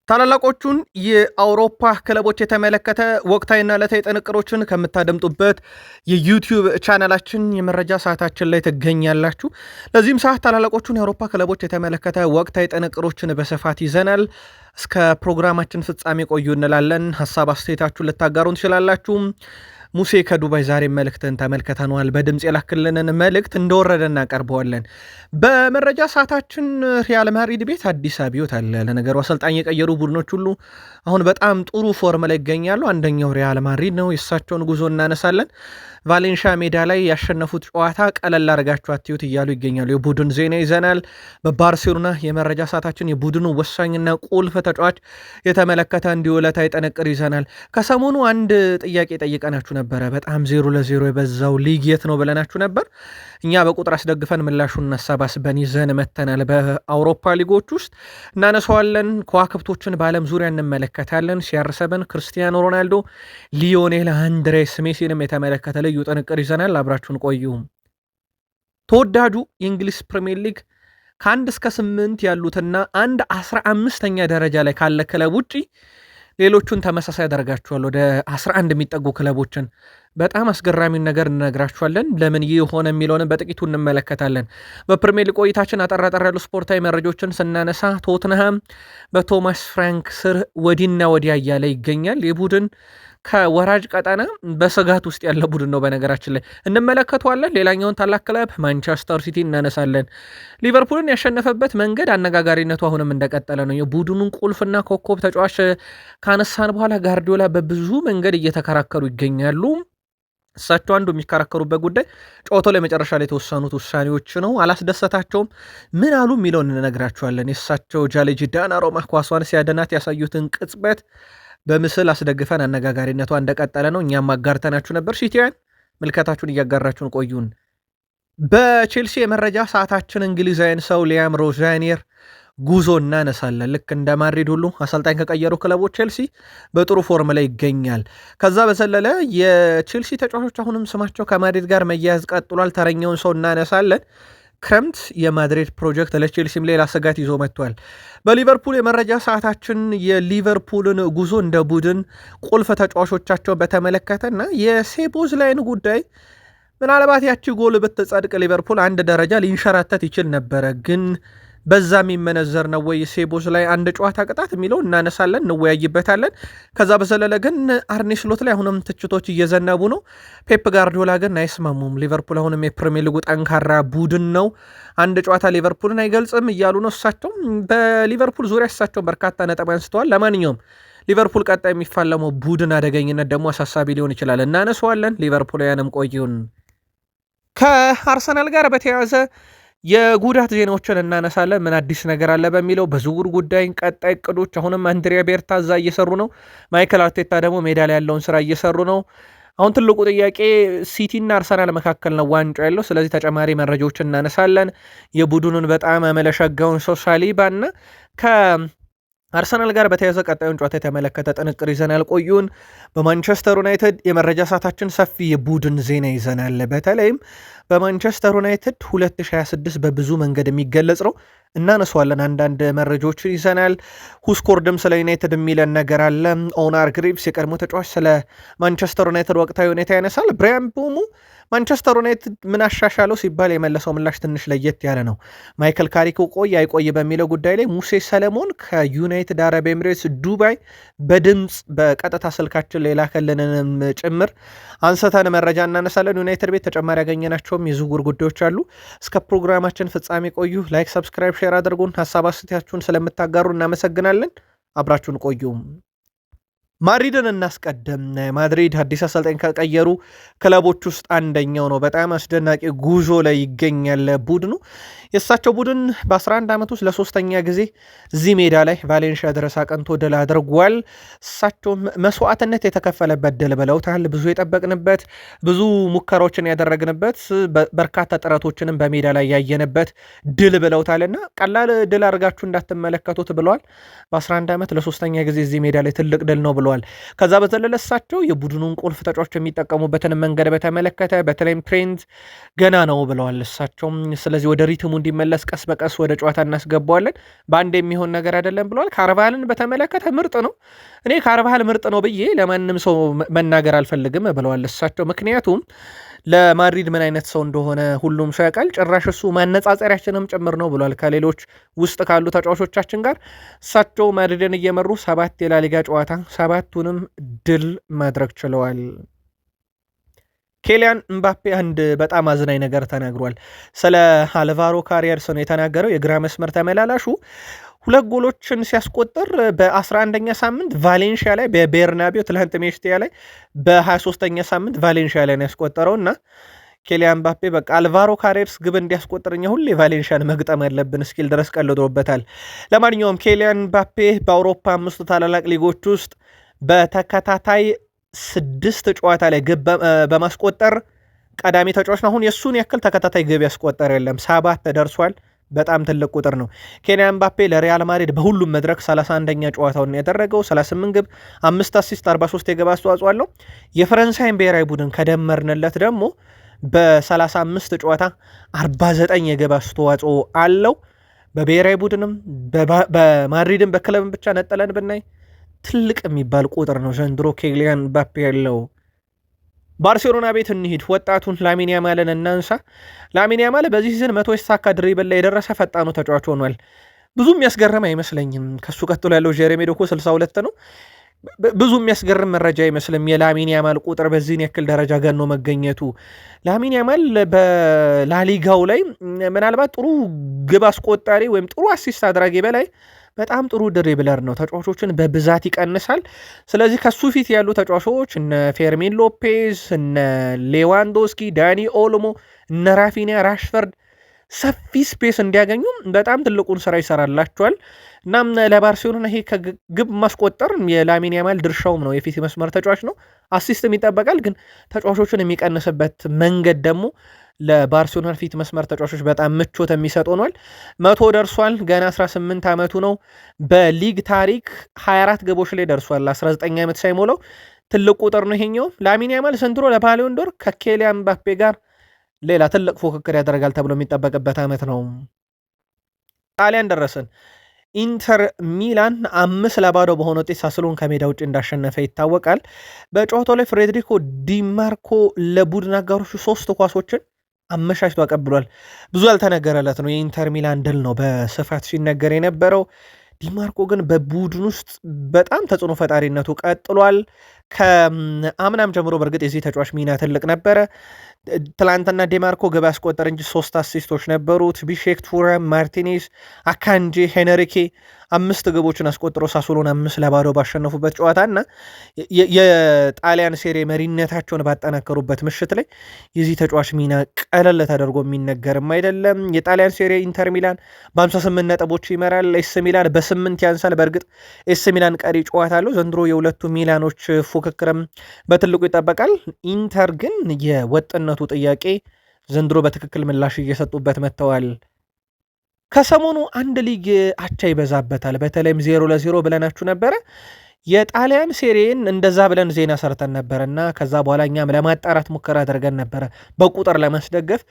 ታላላቆቹን የአውሮፓ ክለቦች የተመለከተ ወቅታዊና ዕለታዊ ጥንቅሮችን ከምታደምጡበት የዩቲዩብ ቻናላችን የመረጃ ሰዓታችን ላይ ትገኛላችሁ። ለዚህም ሰዓት ታላላቆቹን የአውሮፓ ክለቦች የተመለከተ ወቅታዊ ጥንቅሮችን በስፋት ይዘናል። እስከ ፕሮግራማችን ፍጻሜ ቆዩ እንላለን። ሀሳብ አስተያየታችሁን ልታጋሩን ትችላላችሁ። ሙሴ ከዱባይ ዛሬ መልእክትን ተመልክተነዋል። በድምፅ የላክልንን መልእክት እንደወረደ እናቀርበዋለን። በመረጃ ሰዓታችን ሪያል ማድሪድ ቤት አዲስ አብዮት አለ። ለነገሩ አሰልጣኝ የቀየሩ ቡድኖች ሁሉ አሁን በጣም ጥሩ ፎርም ላይ ይገኛሉ። አንደኛው ሪያል ማድሪድ ነው። የእሳቸውን ጉዞ እናነሳለን። ቫሌንሻ ሜዳ ላይ ያሸነፉት ጨዋታ ቀለል አድርጋችሁ አትዩት እያሉ ይገኛሉ። የቡድን ዜና ይዘናል። በባርሴሎና የመረጃ ሰዓታችን የቡድኑ ወሳኝና ቁልፍ ተጫዋች የተመለከተ እንዲሁ ዕለታዊ ጥንቅር ይዘናል። ከሰሞኑ አንድ ጥያቄ ጠይቀናችሁ ነበረ። በጣም 0-0 የበዛው ሊግ የት ነው ብለናችሁ ነበር። እኛ በቁጥር አስደግፈን ምላሹን አሰባስበን ይዘን መተናል። በአውሮፓ ሊጎች ውስጥ እናነሳዋለን። ከዋክብቶችን በዓለም ዙሪያ እንመለከታለን። CR7 ክርስቲያኖ ሮናልዶ፣ ሊዮኔል አንድሬስ ሜሲንም የተመለከተ ልዩ ጥንቅር ይዘናል። አብራችሁን ቆዩ። ተወዳጁ የእንግሊዝ ፕሪሚየር ሊግ ከ1 እስከ 8 ያሉትና አንድ 15ኛ ደረጃ ላይ ካለ ክለብ ውጪ ሌሎቹን ተመሳሳይ ያደርጋችኋል። ወደ 11 የሚጠጉ ክለቦችን በጣም አስገራሚውን ነገር እንነግራችኋለን። ለምን ይህ ሆነ የሚለውን በጥቂቱ እንመለከታለን። በፕሪሚየር ሊግ ቆይታችን አጠራጠር ያሉ ስፖርታዊ መረጃዎችን ስናነሳ ቶትንሃም በቶማስ ፍራንክ ስር ወዲና ወዲያ እያለ ይገኛል። የቡድን ከወራጅ ቀጠና በስጋት ውስጥ ያለ ቡድን ነው። በነገራችን ላይ እንመለከተዋለን። ሌላኛውን ታላቅ ክለብ ማንቸስተር ሲቲ እናነሳለን። ሊቨርፑልን ያሸነፈበት መንገድ አነጋጋሪነቱ አሁንም እንደቀጠለ ነው። የቡድኑን ቁልፍና ኮከብ ተጫዋች ካነሳን በኋላ ጋርዲዮላ በብዙ መንገድ እየተከራከሩ ይገኛሉ። እሳቸው አንዱ የሚከራከሩበት ጉዳይ ጨዋታው ላይ መጨረሻ ላይ የተወሰኑት ውሳኔዎች ነው። አላስደሰታቸውም። ምን አሉ የሚለውን እንነግራቸዋለን። የእሳቸው ጃሌጅ ዳናሮማ ኳሷን ሲያደናት ያሳዩትን ቅጽበት በምስል አስደግፈን አነጋጋሪነቷ እንደቀጠለ ነው። እኛም አጋርተናችሁ ነበር። ሲቲያን ምልከታችሁን እያጋራችሁን ቆዩን። በቼልሲ የመረጃ ሰዓታችን እንግሊዛዊን ሰው ሊያም ሮዛኒየር ጉዞ እናነሳለን። ልክ እንደ ማድሪድ ሁሉ አሰልጣኝ ከቀየሩ ክለቦች ቼልሲ በጥሩ ፎርም ላይ ይገኛል። ከዛ በዘለለ የቼልሲ ተጫዋቾች አሁንም ስማቸው ከማድሪድ ጋር መያያዝ ቀጥሏል። ተረኛውን ሰው እናነሳለን። ክረምት የማድሪድ ፕሮጀክት ለቼልሲም ሌላ ስጋት ይዞ መጥቷል። በሊቨርፑል የመረጃ ሰዓታችን የሊቨርፑልን ጉዞ እንደ ቡድን ቁልፍ ተጫዋቾቻቸውን በተመለከተና የሴቦዝ ላይን ጉዳይ ምናልባት ያቺ ጎል ብትጸድቅ ሊቨርፑል አንድ ደረጃ ሊንሸራተት ይችል ነበረ። ግን በዛ የሚመነዘር ነው ወይ ሴቦዝ ላይ አንድ ጨዋታ ቅጣት የሚለው እናነሳለን፣ እንወያይበታለን። ከዛ በዘለለ ግን አርኔ ስሎት ላይ አሁንም ትችቶች እየዘነቡ ነው። ፔፕ ጋርዲዮላ ግን አይስማሙም። ሊቨርፑል አሁንም የፕሪሚየር ሊጉ ጠንካራ ቡድን ነው፣ አንድ ጨዋታ ሊቨርፑልን አይገልጽም እያሉ ነው። እሳቸው በሊቨርፑል ዙሪያ እሳቸውን በርካታ ነጥብ አንስተዋል። ለማንኛውም ሊቨርፑል ቀጣይ የሚፋለመው ቡድን አደገኝነት ደግሞ አሳሳቢ ሊሆን ይችላል፣ እናነሳዋለን። ሊቨርፑልያንም ቆዩን። ከአርሰናል ጋር በተያያዘ የጉዳት ዜናዎችን እናነሳለን። ምን አዲስ ነገር አለ በሚለው በዝውውር ጉዳይ ቀጣይ እቅዶች አሁንም አንድሪያ ቤርታ እዛ እየሰሩ ነው። ማይክል አርቴታ ደግሞ ሜዳ ላይ ያለውን ስራ እየሰሩ ነው። አሁን ትልቁ ጥያቄ ሲቲና አርሰናል መካከል ነው ዋንጫ ያለው። ስለዚህ ተጨማሪ መረጃዎችን እናነሳለን። የቡድኑን በጣም አመለሸጋውን ሰው ሳሊባና አርሰናል ጋር በተያዘ ቀጣዩን ጨዋታ የተመለከተ ጥንቅር ይዘናል። ቆዩን። በማንቸስተር ዩናይትድ የመረጃ ሰዓታችን ሰፊ የቡድን ዜና ይዘናል። በተለይም በማንቸስተር ዩናይትድ 2026 በብዙ መንገድ የሚገለጽ ነው፣ እናነሷለን። አንዳንድ መረጃዎችን ይዘናል። ሁስኮርድም ስለ ዩናይትድ የሚለን ነገር አለ። ኦናር ግሪቭስ የቀድሞ ተጫዋች ስለ ማንቸስተር ዩናይትድ ወቅታዊ ሁኔታ ያነሳል። ብራያን ቦሙ ማንቸስተር ዩናይትድ ምን አሻሻለው ሲባል የመለሰው ምላሽ ትንሽ ለየት ያለ ነው። ማይክል ካሪክ ቆይ አይቆይ በሚለው ጉዳይ ላይ ሙሴ ሰለሞን ከዩናይትድ አረብ ኤምሬትስ ዱባይ በድምፅ በቀጥታ ስልካችን ላይ ላከልንንም ጭምር አንስተን መረጃ እናነሳለን። ዩናይትድ ቤት ተጨማሪ ያገኘናቸውም የዝውውር ጉዳዮች አሉ። እስከ ፕሮግራማችን ፍጻሜ ቆዩ። ላይክ፣ ሰብስክራይብ፣ ሼር አድርጉን። ሀሳብ አስተያየታችሁን ስለምታጋሩ እናመሰግናለን። አብራችሁን ቆዩ። ማድሪድን እናስቀድም። ማድሪድ አዲስ አሰልጣኝ ከቀየሩ ክለቦች ውስጥ አንደኛው ነው። በጣም አስደናቂ ጉዞ ላይ ይገኛል ቡድኑ። የእሳቸው ቡድን በ11 ዓመት ውስጥ ለሶስተኛ ጊዜ እዚህ ሜዳ ላይ ቫሌንሺያ ድረስ አቀንቶ ድል አድርጓል። እሳቸውም መስዋዕትነት የተከፈለበት ድል ብለውታል። ብዙ የጠበቅንበት፣ ብዙ ሙከራዎችን ያደረግንበት፣ በርካታ ጥረቶችንም በሜዳ ላይ ያየንበት ድል ብለውታልና ቀላል ድል አድርጋችሁ እንዳትመለከቱት ብለዋል። በ11 ዓመት ለሶስተኛ ጊዜ እዚህ ሜዳ ላይ ትልቅ ድል ነው ብለዋል ብለዋል። ከዛ በዘለለ እሳቸው የቡድኑን ቁልፍ ተጫዋቾች የሚጠቀሙበትን መንገድ በተመለከተ በተለይም ትሬንት ገና ነው ብለዋል እሳቸውም። ስለዚህ ወደ ሪትሙ እንዲመለስ ቀስ በቀስ ወደ ጨዋታ እናስገባዋለን፣ በአንድ የሚሆን ነገር አይደለም ብለዋል። ካርቫሃልን በተመለከተ ምርጥ ነው፣ እኔ ካርቫሃል ምርጥ ነው ብዬ ለማንም ሰው መናገር አልፈልግም ብለዋል እሳቸው። ምክንያቱም ለማድሪድ ምን አይነት ሰው እንደሆነ ሁሉም ሰው ያውቃል። ጭራሽ እሱ ማነጻጸሪያችንም ጭምር ነው ብሏል ከሌሎች ውስጥ ካሉ ተጫዋቾቻችን ጋር። እሳቸው ማድሪድን እየመሩ 7 የላሊጋ ጨዋታ 7ቱንም ድል ማድረግ ችለዋል። ኬሊያን ምባፔ አንድ በጣም አዝናኝ ነገር ተናግሯል። ስለ አልቫሮ ካሪየርስ ነው የተናገረው። የግራ መስመር ተመላላሹ 2 ጎሎችን ሲያስቆጥር በ11ኛ ሳምንት ቫሌንሺያ ላይ በቤርናቢዮ ትላንት ሜሽቲያ ላይ በ23ኛ ሳምንት ቫሌንሺያ ላይ ነው ያስቆጠረው እና ኬሊያን ምባፔ በቃ አልቫሮ ካሪየርስ ግብ እንዲያስቆጥርኛ ሁሌ ቫሌንሺያን መግጠም ያለብን እስኪል ድረስ ቀልዶበታል። ለማንኛውም ኬሊያን ምባፔ በአውሮፓ 5 ታላላቅ ሊጎች ውስጥ በተከታታይ 6 ጨዋታ ላይ ግብ በማስቆጠር ቀዳሚ ተጫዋች ነው። አሁን የእሱን ያክል ተከታታይ ግብ ያስቆጠር የለም፣ 7 ተደርሷል። በጣም ትልቅ ቁጥር ነው። ኬሊያን ምባፔ ለሪያል ማድሪድ በሁሉም መድረክ 31ኛ ጨዋታውን ያደረገው 38 ግብ 5 አሲስት 43 የግብ አስተዋጽኦ አለው። የፈረንሳይን ብሔራዊ ቡድን ከደመርንለት ደግሞ በ35 ጨዋታ 49 የግብ አስተዋጽኦ አለው። በብሔራዊ ቡድንም በማድሪድም በክለብም ብቻ ነጠለን ብናይ ትልቅ የሚባል ቁጥር ነው ዘንድሮ ኬሊያን ምባፔ ያለው። ባርሴሎና ቤት እንሂድ። ወጣቱን ላሚን ያማልን እናንሳ። ላሚን ያማል በዚህ ሲዝን 100 የተሳካ ድሪብል ላይ የደረሰ ፈጣኑ ተጫዋች ሆኗል። ብዙ የሚያስገርም አይመስለኝም። ከሱ ቀጥሎ ያለው ጄሬሚ ዶኩ 62 ነው። ብዙ የሚያስገርም መረጃ አይመስልም የላሚን ያማል ቁጥር በዚህን ያክል ደረጃ ገኖ መገኘቱ። ላሚን ያማል በላሊጋው ላይ ምናልባት ጥሩ ግብ አስቆጣሪ ወይም ጥሩ አሲስት አድራጊ በላይ በጣም ጥሩ ድሪብለር ነው። ተጫዋቾችን በብዛት ይቀንሳል። ስለዚህ ከሱ ፊት ያሉ ተጫዋቾች እነ ፌርሚን ሎፔዝ፣ እነ ሌዋንዶስኪ፣ ዳኒ ኦልሞ፣ እነ ራፊኒያ፣ ራሽፈርድ ሰፊ ስፔስ እንዲያገኙ በጣም ትልቁን ስራ ይሰራላቸዋል። እናም ለባርሴሎና ይሄ ከግብ ማስቆጠር የላሚን ያማል ድርሻውም ነው። የፊት መስመር ተጫዋች ነው፣ አሲስትም ይጠበቃል። ግን ተጫዋቾችን የሚቀንስበት መንገድ ደግሞ ለባርሴሎና ፊት መስመር ተጫዋቾች በጣም ምቾት የሚሰጥ ሆኗል። 100 ደርሷል። ገና 18 ዓመቱ ነው። በሊግ ታሪክ 24 ግቦች ላይ ደርሷል። 19 ዓመት ሳይሞላው ትልቅ ቁጥር ነው ይሄኛው። ላሚን ያማል ዘንድሮ ለባሎን ዶር ከኬሊያን ምባፔ ጋር ሌላ ትልቅ ፉክክር ያደርጋል ተብሎ የሚጠበቅበት ዓመት ነው። ጣሊያን ደረስን። ኢንተር ሚላን 5-0 በሆነ ውጤት ሳስሎን ከሜዳ ውጭ እንዳሸነፈ ይታወቃል። በጨዋታው ላይ ፍሬድሪኮ ዲማርኮ ለቡድን አጋሮቹ 3 ኳሶችን አመሻሽቶ አቀብሏል። ብዙ ያልተነገረለት ነው። የኢንተር ሚላን ድል ነው በስፋት ሲነገር የነበረው። ዲማርኮ ግን በቡድን ውስጥ በጣም ተጽዕኖ ፈጣሪነቱ ቀጥሏል። ከአምናም ጀምሮ በእርግጥ የዚህ ተጫዋች ሚና ትልቅ ነበረ። ትላንትና ዲማርኮ ግብ ያስቆጠር እንጂ 3 አሲስቶች ነበሩት። ቢሼክ፣ ቱራም፣ ማርቲኔዝ፣ አካንጂ፣ ሄነሪኬ 5 ግቦችን አስቆጥሮ ሳሶሎን 5-0 ባሸነፉበት ጨዋታ እና የጣሊያን ሴሬ መሪነታቸውን ባጠናከሩበት ምሽት ላይ የዚህ ተጫዋች ሚና ቀለል ተደርጎ የሚነገርም አይደለም። የጣሊያን ሴሬ ኢንተር ሚላን በ58 ነጥቦች ይመራል። ኤስ ሚላን በ8 ያንሳል። በእርግጥ ኤስ ሚላን ቀሪ ጨዋታ አለው። ዘንድሮ የሁለቱ ሚላኖች ፉክክርም በትልቁ ይጠበቃል። ኢንተር ግን የወጥነቱ ጥያቄ ዘንድሮ በትክክል ምላሽ እየሰጡበት መጥተዋል። ከሰሞኑ አንድ ሊግ አቻ ይበዛበታል። በተለይም 0-0 ብለናችሁ ነበረ። የጣሊያን ሴሪን እንደዛ ብለን ዜና ሰርተን ነበረ እና ከዛ በኋላ እኛም ለማጣራት ሙከራ አድርገን ነበረ በቁጥር ለማስደገፍ።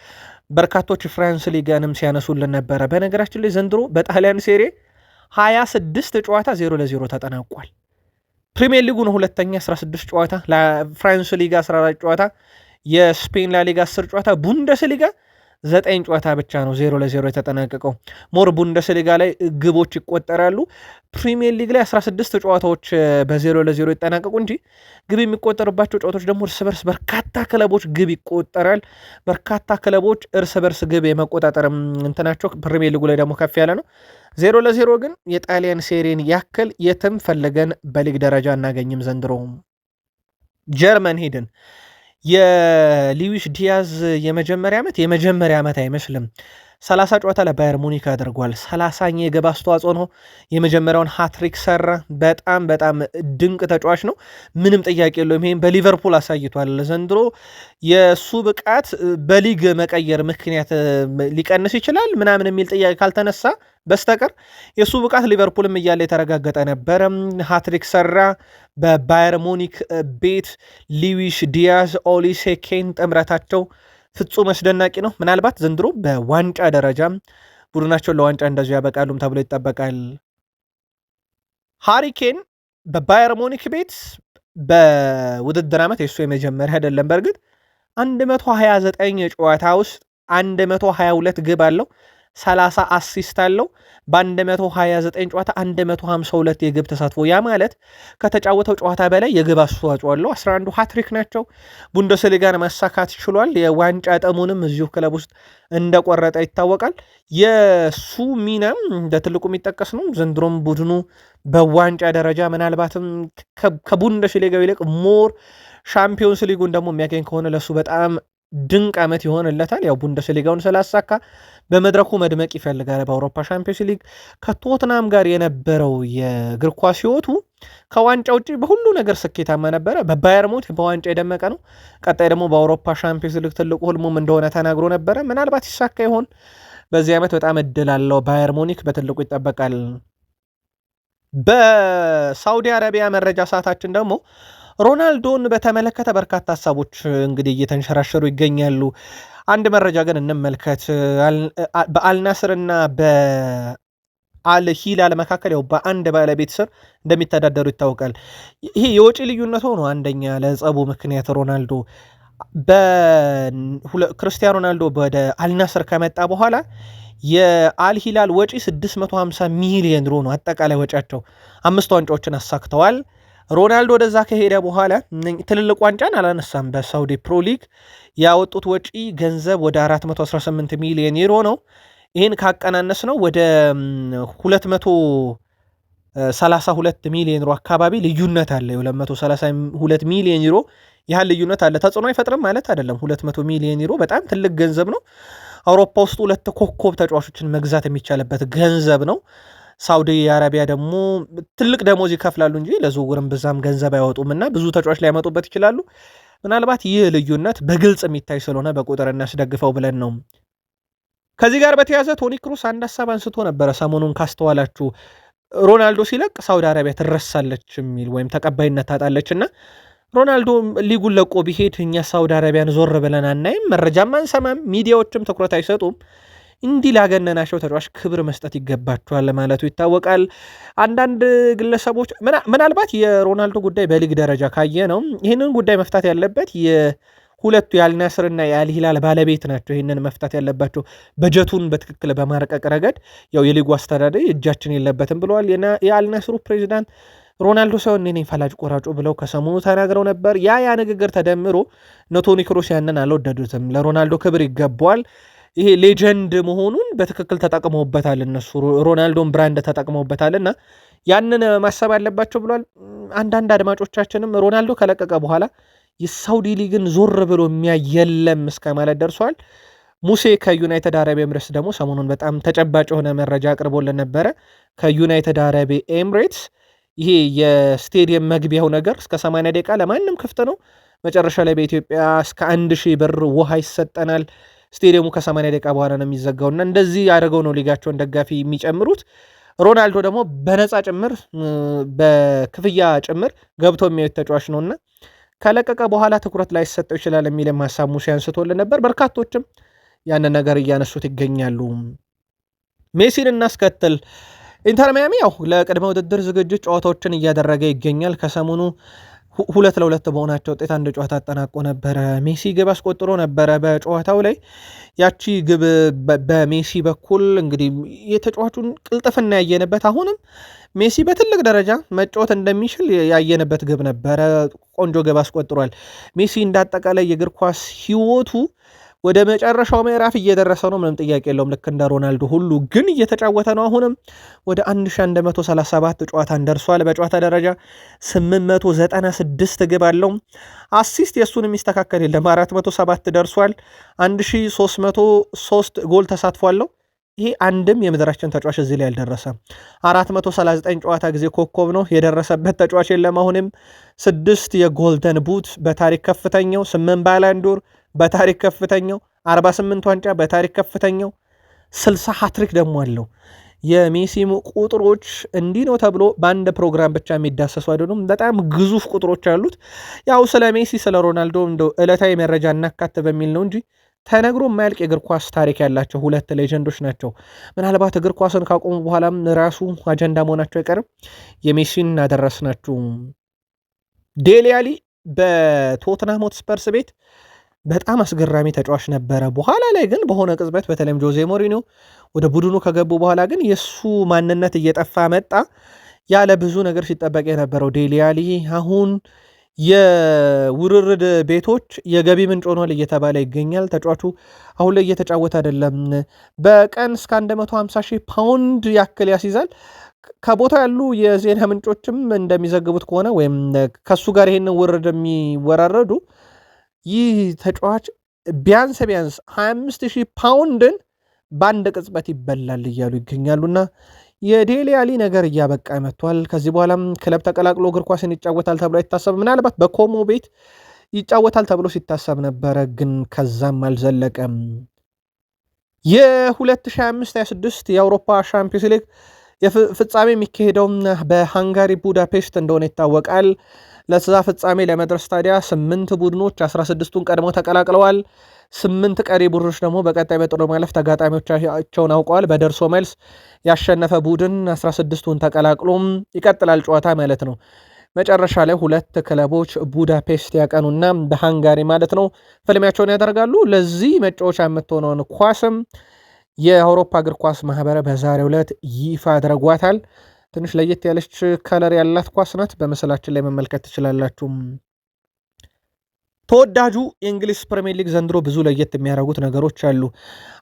በርካቶች ፍራንስ ሊጋንም ሲያነሱልን ነበረ። በነገራችን ላይ ዘንድሮ በጣሊያን ሴሪ 26 ጨዋታ 0-0 ተጠናቋል። ፕሪሚየር ሊጉ ነው ሁለተኛ 16 ጨዋታ፣ ለፍራንስ ሊጋ 14 ጨዋታ፣ የስፔን ላሊጋ 10 ጨዋታ፣ ቡንደስሊጋ 9 ጨዋታ ብቻ ነው 0-0 የተጠናቀቀው። ሞር ቡንደስሊጋ ላይ ግቦች ይቆጠራሉ። ፕሪሚየር ሊግ ላይ 16 ጨዋታዎች በ0-0 ይጠናቀቁ እንጂ ግብ የሚቆጠርባቸው ጨዋታዎች ደግሞ እርስ በርስ በርካታ ክለቦች ግብ ይቆጠራል። በርካታ ክለቦች እርስ በርስ ግብ የመቆጣጠር እንትናቸው ፕሪሚየር ሊጉ ላይ ደግሞ ከፍ ያለ ነው። 0-0 ግን የጣሊያን ሴሪን ያክል የትም ፈልገን በሊግ ደረጃ እናገኝም ዘንድሮ። ጀርመን ሄድን። የሉዊስ ዲያዝ የመጀመሪያ ዓመት አይመስልም። 30 ጨዋታ ለባየር ሙኒክ አድርጓል። 30ኛ የግብ አስተዋጽኦ ነው። የመጀመሪያውን ሃትሪክ ሰራ። በጣም ድንቅ ተጫዋች ነው። ምንም ጥያቄ የለውም። ይሄን በሊቨርፑል አሳይቷል። ዘንድሮ የሱ ብቃት በሊግ መቀየር ምክንያት ሊቀንስ ይችላል ምናምን የሚል ጥያቄ ካልተነሳ በስተቀር የሱ ብቃት ሊቨርፑልም እያለ የተረጋገጠ ነበረ። ሃትሪክ ሰራ። በባየር ሙኒክ ቤት ሉዊስ ዲያዝ፣ ኦሊሴ ኬን ጥምረታቸው ፍጹም አስደናቂ ነው። ምናልባት ዘንድሮ በዋንጫ ደረጃም ቡድናቸውን ለዋንጫ እንደዚሁ ያበቃሉም ተብሎ ይጠበቃል። ሃሪኬን በባየር ሙኒክ ቤት በውድድር ዓመት የሱ የመጀመሪያ አይደለም። በእርግጥ 129 ጨዋታ ውስጥ 122 ግብ አለው፣ 30 አሲስት አለው። በ129 ጨዋታ 152 የግብ ተሳትፎ፣ ያ ማለት ከተጫወተው ጨዋታ በላይ የግብ አስተዋጽኦ አለው። 11 ሃትሪክ ናቸው። ቡንደስሊጋን ማሳካት ችሏል። የዋንጫ ጠሙንም እዚሁ ክለብ ውስጥ እንደቆረጠ ይታወቃል። የሱ ሚናም እንደ ትልቁ የሚጠቀስ ነው። ዘንድሮም ቡድኑ በዋንጫ ደረጃ ምናልባትም ከቡንደስሊጋው ይልቅ ሞር ሻምፒዮንስ ሊጉን ደግሞ የሚያገኝ ከሆነ ለሱ በጣም ድንቅ ዓመት ይሆንለታል። ያው ቡንደስሊጋውን ስላሳካ በመድረኩ መድመቅ ይፈልጋል። በአውሮፓ ሻምፒዮንስ ሊግ ከቶትናም ጋር የነበረው የእግር ኳስ ሕይወቱ ከዋንጫ ውጭ በሁሉ ነገር ስኬታማ ነበረ። በባየር ሙኒክ በዋንጫ የደመቀ ነው። ቀጣይ ደግሞ በአውሮፓ ሻምፒዮንስ ሊግ ትልቁ ህልሙም እንደሆነ ተናግሮ ነበረ። ምናልባት ይሳካ ይሆን? በዚህ ዓመት በጣም እድል አለው ባየር ሙኒክ በትልቁ ይጠበቃል። በሳውዲ አረቢያ መረጃ ሰዓታችን ደግሞ ሮናልዶን በተመለከተ በርካታ ሀሳቦች እንግዲህ እየተንሸራሸሩ ይገኛሉ። አንድ መረጃ ግን እንመልከት። በአልናስር እና በአልሂላል መካከል ያው በአንድ ባለቤት ስር እንደሚተዳደሩ ይታወቃል። ይሄ የወጪ ልዩነት ሆኖ አንደኛ ለጸቡ ምክንያት ሮናልዶ ክርስቲያኖ ሮናልዶ ወደ አልናስር ከመጣ በኋላ የአልሂላል ወጪ 650 ሚሊዮን ዩሮ ነው አጠቃላይ ወጪያቸው። 5 ዋንጫዎችን አሳክተዋል። ሮናልዶ ወደዛ ከሄደ በኋላ ትልልቅ ዋንጫን አላነሳም። በሳውዲ ፕሮ ሊግ ያወጡት ወጪ ገንዘብ ወደ 418 ሚሊዮን ዩሮ ነው። ይህን ካቀናነስ ነው ወደ 232 ሚሊዮን ዩሮ አካባቢ ልዩነት አለ። 232 ሚሊዮን ዩሮ ያህል ልዩነት አለ። ተጽዕኖ አይፈጥርም ማለት አይደለም። 200 ሚሊዮን ዩሮ በጣም ትልቅ ገንዘብ ነው። አውሮፓ ውስጥ 2 ኮከብ ተጫዋቾችን መግዛት የሚቻልበት ገንዘብ ነው። ሳውዲ አረቢያ ደግሞ ትልቅ ደሞዝ ይከፍላሉ እንጂ ለዝውውርም ብዛም ገንዘብ አይወጡም እና ብዙ ተጫዋች ሊያመጡበት ይችላሉ። ምናልባት ይህ ልዩነት በግልጽ የሚታይ ስለሆነ በቁጥር እናስደግፈው ብለን ነው። ከዚህ ጋር በተያዘ ቶኒ ክሩስ አንድ ሀሳብ አንስቶ ነበረ ሰሞኑን ካስተዋላችሁ። ሮናልዶ ሲለቅ ሳውዲ አረቢያ ትረሳለች የሚል ወይም ተቀባይነት ታጣለች እና ሮናልዶ ሊጉን ለቆ ቢሄድ እኛ ሳውዲ አረቢያን ዞር ብለን አናይም፣ መረጃም አንሰማም፣ ሚዲያዎችም ትኩረት አይሰጡም። እንዲህ ላገነናቸው ተጫዋች ክብር መስጠት ይገባቸዋል ማለቱ ይታወቃል። አንዳንድ ግለሰቦች ምናልባት የሮናልዶ ጉዳይ በሊግ ደረጃ ካየ ነው ይህንን ጉዳይ መፍታት ያለበት የሁለቱ የአልናስርና የአልሂላል ባለቤት ናቸው። ይህንን መፍታት ያለባቸው በጀቱን በትክክል በማርቀቅ ረገድ ያው የሊጉ አስተዳደር እጃችን የለበትም ብለዋል። የአልናስሩ ፕሬዚዳንት ሮናልዶ ሳይሆን እኔ ፈላጭ ቆራጩ ብለው ከሰሞኑ ተናግረው ነበር። ያ ንግግር ተደምሮ ቶኒ ክሩስ ያንን አልወደዱትም። ለሮናልዶ ክብር ይገባዋል፣ ይሄ ሌጀንድ መሆኑን በትክክል ተጠቅመውበታል፣ እነሱ ሮናልዶን ብራንድ ተጠቅመውበታልና ያንን ማሰብ አለባቸው ብሏል። አንዳንድ አድማጮቻችንም ሮናልዶ ከለቀቀ በኋላ የሳውዲ ሊግን ዞር ብሎ የሚያየለም እስከ ማለት ደርሷል። ሙሴ ከዩናይትድ አረብ ኤምሬትስ ደግሞ ሰሞኑን በጣም ተጨባጭ የሆነ መረጃ አቅርቦልን ነበረ። ከዩናይትድ አረብ ኤምሬትስ ይሄ የስቴዲየም መግቢያው ነገር እስከ 80 ደቂቃ ለማንም ክፍት ነው። መጨረሻ ላይ በኢትዮጵያ እስከ 1000 ብር ውሃ ይሰጠናል። ስቴዲየሙ ከ80 ደቂቃ በኋላ ነው የሚዘጋውና እንደዚህ አድርገው ነው ሊጋቸውን ደጋፊ የሚጨምሩት። ሮናልዶ ደግሞ በነፃ ጭምር በክፍያ ጭምር ገብቶ የሚያዩት ተጫዋች ነውና ከለቀቀ በኋላ ትኩረት ላይ ሰጠው ይችላል የሚልም ሀሳብ ሙሴ አንስቶልን ነበር። በርካቶችም ያንን ነገር እያነሱት ይገኛሉ። ሜሲን እናስከትል። ኢንተር ሚያሚ ያው ለቅድመ ውድድር ዝግጅት ጨዋታዎችን እያደረገ ይገኛል። ከሰሞኑ 2-2 በሆናቸው ውጤት አንድ ጨዋታ አጠናቆ ነበረ። ሜሲ ግብ አስቆጥሮ ነበረ በጨዋታው ላይ። ያቺ ግብ በሜሲ በኩል እንግዲህ የተጫዋቹን ቅልጥፍና ያየንበት፣ አሁንም ሜሲ በትልቅ ደረጃ መጫወት እንደሚችል ያየንበት ግብ ነበረ። ቆንጆ ግብ አስቆጥሯል። ሜሲ እንዳጠቃላይ የእግር ኳስ ህይወቱ ወደ መጨረሻው ምዕራፍ እየደረሰ ነው፣ ምንም ጥያቄ የለውም። ልክ እንደ ሮናልዶ ሁሉ ግን እየተጫወተ ነው። አሁንም ወደ 1137 ጨዋታን ደርሷል። በጨዋታ ደረጃ 896 ግብ አለው። አሲስት የእሱን የሚስተካከል የለም፣ 407 ደርሷል። 1303 ጎል ተሳትፎ አለው። ይሄ አንድም የምድራችን ተጫዋች እዚህ ላይ አልደረሰም። 439 ጨዋታ ጊዜ ኮከብ ነው፣ የደረሰበት ተጫዋች የለም። አሁንም 6 የጎልደን ቡት በታሪክ ከፍተኛው፣ 8 ባላንዶር በታሪክ ከፍተኛው፣ 48 ዋንጫ በታሪክ ከፍተኛው፣ 60 ሃትሪክ ደግሞ አለው። የሜሲም ቁጥሮች እንዲህ ነው ተብሎ በአንድ ፕሮግራም ብቻ የሚዳሰሱ አይደሉም። በጣም ግዙፍ ቁጥሮች አሉት። ያው ስለ ሜሲ ስለ ሮናልዶ እንደው ዕለታዊ መረጃ እናካት በሚል ነው እንጂ ተነግሮ የማያልቅ የእግር ኳስ ታሪክ ያላቸው ሁለት ሌጀንዶች ናቸው። ምናልባት እግር ኳስን ካቆሙ በኋላም ራሱ አጀንዳ መሆናቸው አይቀርም። የሜሲን አደረስናችሁ። ዴሊ አሊ በቶትናም ሆትስፐርስ ቤት በጣም አስገራሚ ተጫዋች ነበረ። በኋላ ላይ ግን በሆነ ቅጽበት በተለይም ጆዜ ሞሪኒዮ ወደ ቡድኑ ከገቡ በኋላ ግን የእሱ ማንነት እየጠፋ መጣ። ያለ ብዙ ነገር ሲጠበቅ የነበረው ዴሊ አሊ አሁን የውርርድ ቤቶች የገቢ ምንጭ ሆኗል እየተባለ ይገኛል። ተጫዋቹ አሁን ላይ እየተጫወተ አይደለም። በቀን እስከ 150 ሺህ ፓውንድ ያክል ያስይዛል። ከቦታው ያሉ የዜና ምንጮችም እንደሚዘግቡት ከሆነ ወይም ከሱ ጋር ይሄንን ውርድ የሚወራረዱ ይህ ተጫዋች ቢያንስ 25 ሺህ ፓውንድን በአንድ ቅጽበት ይበላል እያሉ ይገኛሉና የዴሊ አሊ ነገር እያበቃ መጥቷል። ከዚህ በኋላም ክለብ ተቀላቅሎ እግር ኳስን ይጫወታል ተብሎ አይታሰብ። ምናልባት በኮሞ ቤት ይጫወታል ተብሎ ሲታሰብ ነበረ፣ ግን ከዛም አልዘለቀም። የ2025/26 የአውሮፓ ሻምፒዮንስ ሊግ ፍጻሜ የሚካሄደው በሃንጋሪ ቡዳፔስት እንደሆነ ይታወቃል። ለዛ ፍጻሜ ለመድረስ ታዲያ 8 ቡድኖች 16ቱን ቀድመው ተቀላቅለዋል። 8 ቀሪ ቡድኖች ደግሞ በቀጣይ በጥሎ ማለፍ ተጋጣሚዎቻቸውን አውቀዋል። በደርሶ መልስ ያሸነፈ ቡድን 16ቱን ተቀላቅሎም ይቀጥላል ጨዋታ ማለት ነው። መጨረሻ ላይ 2 ክለቦች ቡዳፔስት ያቀኑና በሃንጋሪ ማለት ነው ፍልሚያቸውን ያደርጋሉ። ለዚህ መጫወቻ የምትሆነውን ኳስም የአውሮፓ እግር ኳስ ማህበር በዛሬው ዕለት ይፋ አድርጓታል። ትንሽ ለየት ያለች ከለር ያላት ኳስ ናት። በምስላችን ላይ መመልከት ትችላላችሁ። ተወዳጁ የእንግሊዝ ፕሪሚየር ሊግ ዘንድሮ ብዙ ለየት የሚያደርጉት ነገሮች አሉ።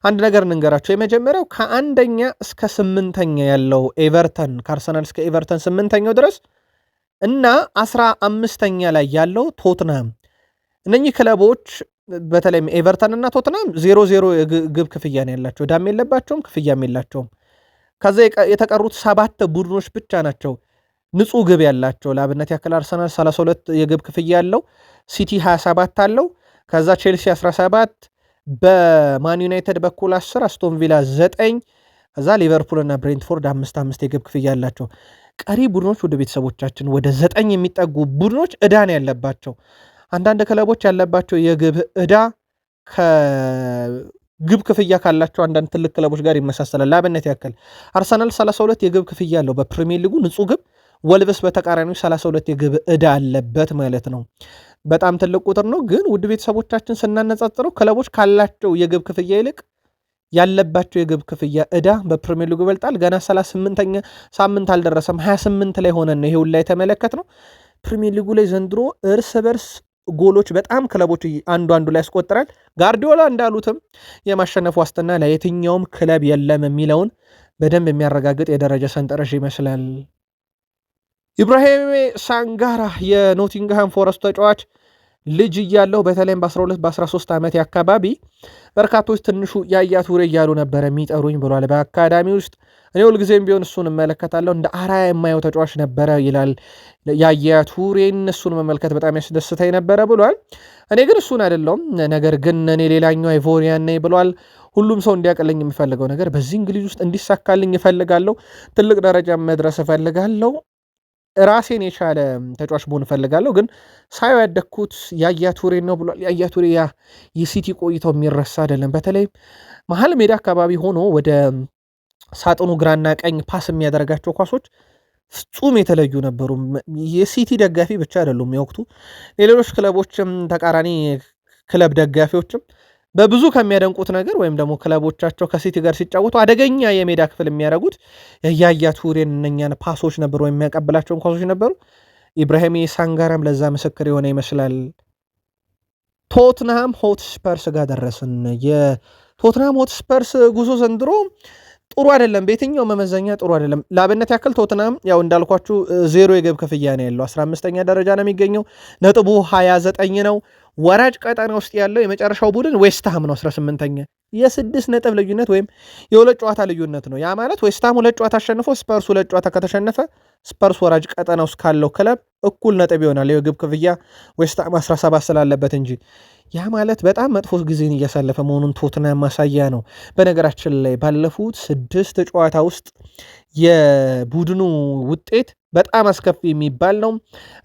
አንድ ነገር እንንገራቸው። የመጀመሪያው ከአንደኛ እስከ 8ኛ ያለው ኤቨርተን፣ ከአርሰናል እስከ ኤቨርተን 8ኛው ድረስ እና 15ኛ ላይ ያለው ቶትናም፣ እነኚህ ክለቦች በተለይም ኤቨርተን እና ቶትናም 0-0 ግብ ክፍያ ነው ያላቸው። ዕዳም የለባቸውም፣ ክፍያም የላቸውም። ከዛ የተቀሩት 7 ቡድኖች ብቻ ናቸው ንጹህ ግብ ያላቸው። ለአብነት ያክል አርሰናል 32 የግብ ክፍያ ያለው፣ ሲቲ 27 አለው። ከዛ ቼልሲ 17፣ በማን ዩናይትድ በኩል 10፣ አስቶን ቪላ 9፣ ከዛ ሊቨርፑል እና ብሬንትፎርድ 5 የግብ ክፍያ ያላቸው። ቀሪ ቡድኖች ወደ ቤተሰቦቻችን ወደ 9 የሚጠጉ ቡድኖች ዕዳን ያለባቸው። አንዳንድ ክለቦች ያለባቸው የግብ ዕዳ ግብ ክፍያ ካላቸው አንዳንድ ትልቅ ክለቦች ጋር ይመሳሰላል። ለአብነት ያክል አርሰናል 32 የግብ ክፍያ አለው በፕሪሚየር ሊጉ ንጹህ ግብ። ወልቭስ በተቃራኒው 32 የግብ ዕዳ አለበት ማለት ነው። በጣም ትልቅ ቁጥር ነው። ግን ውድ ቤተሰቦቻችን ስናነጻጽረው ክለቦች ካላቸው የግብ ክፍያ ይልቅ ያለባቸው የግብ ክፍያ ዕዳ በፕሪሚየር ሊጉ ይበልጣል። ገና 38ኛ ሳምንት አልደረሰም፣ 28 ላይ ሆነን ነው ይሄ ሁላ የተመለከት ነው። ፕሪሚየር ሊጉ ላይ ዘንድሮ እርስ በርስ ጎሎች በጣም ክለቦች አንዱ ላይ ያስቆጥራል። ጋርዲዮላ እንዳሉትም የማሸነፍ ዋስትና ለየትኛውም ክለብ የለም የሚለውን በደንብ የሚያረጋግጥ የደረጃ ሰንጠረዥ ይመስላል። ኢብራሂም ሳንጋራ የኖቲንግሃም ፎረስት ተጫዋች ልጅ እያለው በተለይም በ12 በ13 ዓመት አካባቢ በርካቶች ትንሹ ያያ ቱሬ እያሉ ነበረ የሚጠሩኝ ብሏል። በአካዳሚ ውስጥ እኔ ሁልጊዜም ቢሆን እሱን እመለከታለሁ፣ እንደ አርአያ የማየው ተጫዋች ነበረ ይላል። ያያ ቱሬን እሱን መመልከት በጣም ያስደስተኝ ነበረ ብሏል። እኔ ግን እሱን አይደለሁም፣ ነገር ግን እኔ ሌላኛው አይቮሪያን ነኝ ብሏል። ሁሉም ሰው እንዲያቀልኝ የሚፈልገው ነገር በዚህ እንግሊዝ ውስጥ እንዲሳካልኝ እፈልጋለሁ፣ ትልቅ ደረጃ መድረስ እፈልጋለሁ፣ ራሴን የቻለ ተጫዋች መሆን እፈልጋለሁ፣ ግን ሳየው ያደግኩት ያያ ቱሬ ነው ብሏል። ያያ ቱሬ የሲቲ ቆይታው የሚረሳ አይደለም። በተለይ መሀል ሜዳ አካባቢ ሆኖ ወደ ሳጥኑ ግራና ቀኝ ፓስ የሚያደርጋቸው ኳሶች ፍጹም የተለዩ ነበሩ። የሲቲ ደጋፊ ብቻ አይደሉም የወቅቱ የሌሎች ክለቦችም ተቃራኒ ክለብ ደጋፊዎችም በብዙ ከሚያደንቁት ነገር ወይም ደግሞ ክለቦቻቸው ከሲቲ ጋር ሲጫወቱ አደገኛ የሜዳ ክፍል የሚያደርጉት የያያ ቱሬን እነኛን ፓሶች ነበሩ፣ ወይም የሚያቀብላቸውን ኳሶች ነበሩ። ኢብራሂም ሳንጋራም ለዛ ምስክር የሆነ ይመስላል። ቶትንሃም ሆትስፐርስ ጋር ደረስን። የቶትንሃም ሆትስፐርስ ጉዞ ዘንድሮ ጥሩ አይደለም፣ በየትኛው መመዘኛ ጥሩ አይደለም። ለአብነት ያክል ቶትንሃም ያው እንዳልኳችሁ 0 የግብ ክፍያ ነው ያለው፣ 15ኛ ደረጃ ነው የሚገኘው፣ ነጥቡ 29 ነው። ወራጅ ቀጠና ውስጥ ያለው የመጨረሻው ቡድን ዌስትሃም ነው 18ኛ፣ የ6 ነጥብ ልዩነት ወይም የሁለት ጨዋታ ልዩነት ነው። ያ ማለት ዌስትሃም 2 ጨዋታ አሸንፎ ስፐርስ 2 ጨዋታ ከተሸነፈ ስፐርስ ወራጅ ቀጠና ውስጥ ካለው ክለብ እኩል ነጥብ ይሆናል። የግብ ክፍያ ዌስትሃም 17 ስላለበት እንጂ ያ ማለት በጣም መጥፎ ጊዜን እያሳለፈ መሆኑን ቶትናም ማሳያ ነው። በነገራችን ላይ ባለፉት 6 ጨዋታ ውስጥ የቡድኑ ውጤት በጣም አስከፊ የሚባል ነው።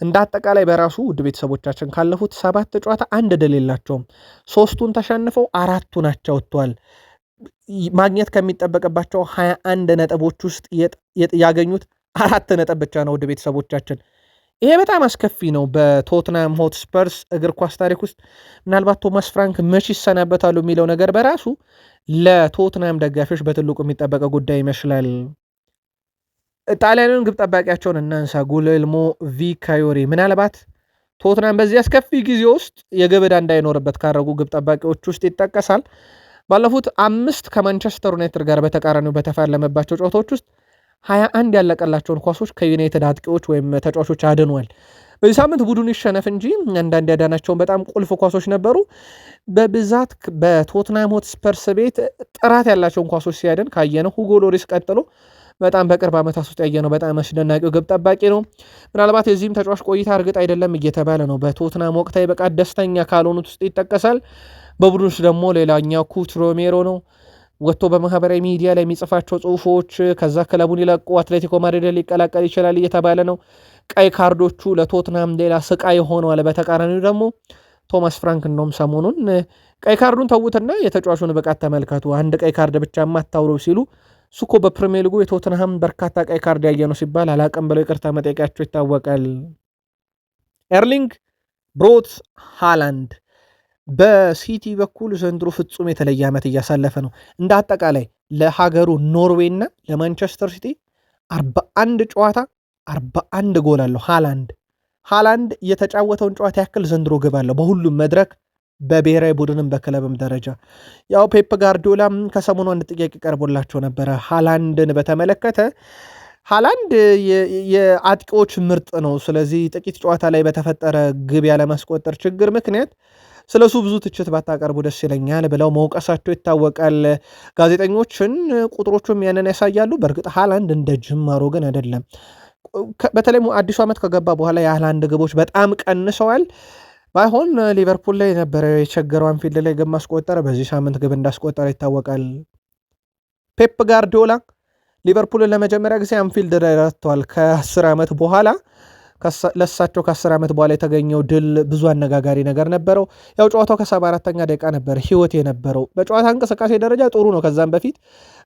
እንደ አጠቃላይ በራሱ ውድ ቤተሰቦቻችን ካለፉት 7 ጨዋታ አንድ ድል የላቸውም። 3ቱን ተሸንፈው 4ቱን አቻ ወጥተዋል። ማግኘት ከሚጠበቅባቸው 21 ነጥቦች ውስጥ ያገኙት 4 ነጥብ ብቻ ነው ውድ ቤተሰቦቻችን። ይሄ በጣም አስከፊ ነው በቶትናም ሆትስፐርስ እግር ኳስ ታሪክ ውስጥ። ምናልባት ቶማስ ፍራንክ መች ይሰናበታሉ የሚለው ነገር በራሱ ለቶትናም ደጋፊዎች በትልቁ የሚጠበቀ ጉዳይ ይመስላል። ጣሊያንን ግብ ጠባቂያቸውን እናንሳ፣ ጉሌልሞ ቪካዮሪ። ምናልባት ቶትናም በዚህ አስከፊ ጊዜ ውስጥ የግብ ዕዳ እንዳይኖርበት ካረጉ ግብ ጠባቂዎች ውስጥ ይጠቀሳል። ባለፉት 5 ከማንቸስተር ዩናይትድ ጋር በተቃራኒው በተፋለመባቸው ጨዋታዎች ውስጥ 21 ያለቀላቸውን ኳሶች ከዩናይትድ አጥቂዎች ወይም ተጫዋቾች አድኗል። በዚህ ሳምንት ቡድኑ ይሸነፍ እንጂ አንዳንድ ያዳናቸውን በጣም ቁልፍ ኳሶች ነበሩ። በብዛት በቶትናም ሆትስፐርስ ቤት ጥራት ያላቸውን ኳሶች ሲያድን ካየነው ሁጎ ሎሪስ ቀጥሎ በጣም በቅርብ ዓመታት ውስጥ ያየነው በጣም አስደናቂው ግብ ጠባቂ ነው። ምናልባት የዚህም ተጫዋች ቆይታ እርግጥ አይደለም እየተባለ ነው። በቶትናም ወቅታዊ ብቃት ደስተኛ ካልሆኑት ውስጥ ይጠቀሳል። በቡድን ውስጥ ደግሞ ሌላኛው ኩት ሮሜሮ ነው። ወጥቶ በማህበራዊ ሚዲያ ላይ የሚጽፋቸው ጽሁፎች ከዛ ክለቡን ይለቁ አትሌቲኮ ማድሪድ ሊቀላቀል ይችላል እየተባለ ነው። ቀይ ካርዶቹ ለቶትናም ሌላ ስቃይ ሆነዋል። በተቃራኒው ደግሞ ቶማስ ፍራንክ እንደውም ሰሞኑን ቀይ ካርዱን ተዉትና የተጫዋቹን ብቃት ተመልከቱ፣ አንድ ቀይ ካርድ ብቻ የማታውሩ ሲሉ እሱ እኮ በፕሪሚየር ሊጉ የቶትንሃም በርካታ ቀይ ካርድ ያየ ነው ሲባል አላቅም ብለው ይቅርታ መጠየቃቸው ይታወቃል። ኤርሊንግ ብሮት ሃላንድ በሲቲ በኩል ዘንድሮ ፍጹም የተለየ ዓመት እያሳለፈ ነው። እንደ አጠቃላይ ለሀገሩ ኖርዌይ እና ለማንቸስተር ሲቲ 41 ጨዋታ 41 ጎል አለው። ሃላንድ የተጫወተውን ጨዋታ ያክል ዘንድሮ ግብ አለው በሁሉም መድረክ፣ በብሔራዊ ቡድንም በክለብም ደረጃ። ያው ፔፕ ጋርዲዮላም ከሰሞኑ አንድ ጥያቄ ቀርቦላቸው ነበረ ሃላንድን በተመለከተ። ሃላንድ የአጥቂዎች ምርጥ ነው፣ ስለዚህ ጥቂት ጨዋታ ላይ በተፈጠረ ግብ ያለማስቆጠር ችግር ምክንያት ስለሱ ብዙ ትችት ባታቀርቡ ደስ ይለኛል ብለው መውቀሳቸው ይታወቃል። ጋዜጠኞችን ቁጥሮቹም ያንን ያሳያሉ። በእርግጥ ሃላንድ እንደ ጅማሮ ግን አይደለም። በተለይ አዲሱ ዓመት ከገባ በኋላ የሃላንድ ግቦች በጣም ቀንሰዋል። ባይሆን ሊቨርፑል ላይ ነበረ የቸገረው አንፊልድ ላይ ግብ ማስቆጠር፣ በዚህ ሳምንት ግብ እንዳስቆጠረ ይታወቃል። ፔፕ ጋርዲዮላ ሊቨርፑልን ለመጀመሪያ ጊዜ አንፊልድ ላይ ረድተዋል ከ10 ዓመት በኋላ። ለሳቸው ከ10 ዓመት በኋላ የተገኘው ድል ብዙ አነጋጋሪ ነገር ነበረው። ያው ጨዋታው ከ74ኛ ደቂቃ ነበር ህይወት የነበረው። በጨዋታ እንቅስቃሴ ደረጃ ጥሩ ነው ከዛም በፊት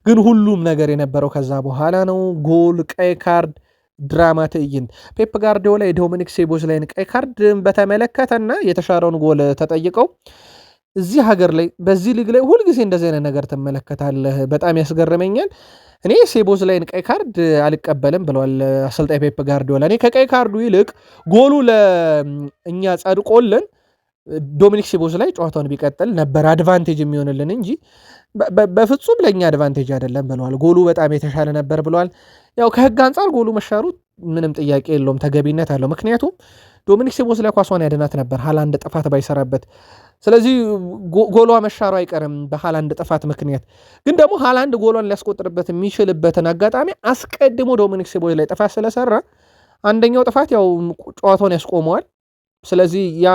ግን ሁሉም ነገር የነበረው ከዛ በኋላ ነው። ጎል፣ ቀይ ካርድ፣ ድራማ ትዕይንት። ፔፕ ጋርዲዮላ የዶሚኒክ ሶቦስላይን ቀይ ካርድ በተመለከተና የተሻረውን ጎል ተጠይቀው እዚህ ሀገር ላይ በዚህ ሊግ ላይ ሁልጊዜ እንደዚህ አይነት ነገር ትመለከታለህ፣ በጣም ያስገርመኛል። እኔ ሶቦስላይን ቀይ ካርድ አልቀበልም ብለዋል አሰልጣኝ ፔፕ ጋርዲዮላ። እኔ ከቀይ ካርዱ ይልቅ ጎሉ ለእኛ ጸድቆልን ዶሚኒክ ሶቦስላይ ጨዋታውን ቢቀጥል ነበር አድቫንቴጅ የሚሆንልን እንጂ በፍጹም ለእኛ አድቫንቴጅ አይደለም ብለዋል። ጎሉ በጣም የተሻለ ነበር ብለዋል። ያው ከህግ አንጻር ጎሉ መሻሩ ምንም ጥያቄ የለውም፣ ተገቢነት አለው። ምክንያቱም ዶሚኒክ ሶቦስላይ ኳሷን ያድናት ነበር ሃላንድ ጥፋት ባይሰራበት። ስለዚህ ጎሏ መሻሩ አይቀርም በሃላንድ ጥፋት ምክንያት። ግን ደግሞ ሃላንድ ጎሏን ሊያስቆጥርበት የሚችልበትን አጋጣሚ አስቀድሞ ዶሚኒክ ሶቦስላይ ጥፋት ስለሰራ አንደኛው ጥፋት ያው ጨዋታውን ያስቆመዋል። ስለዚህ ያ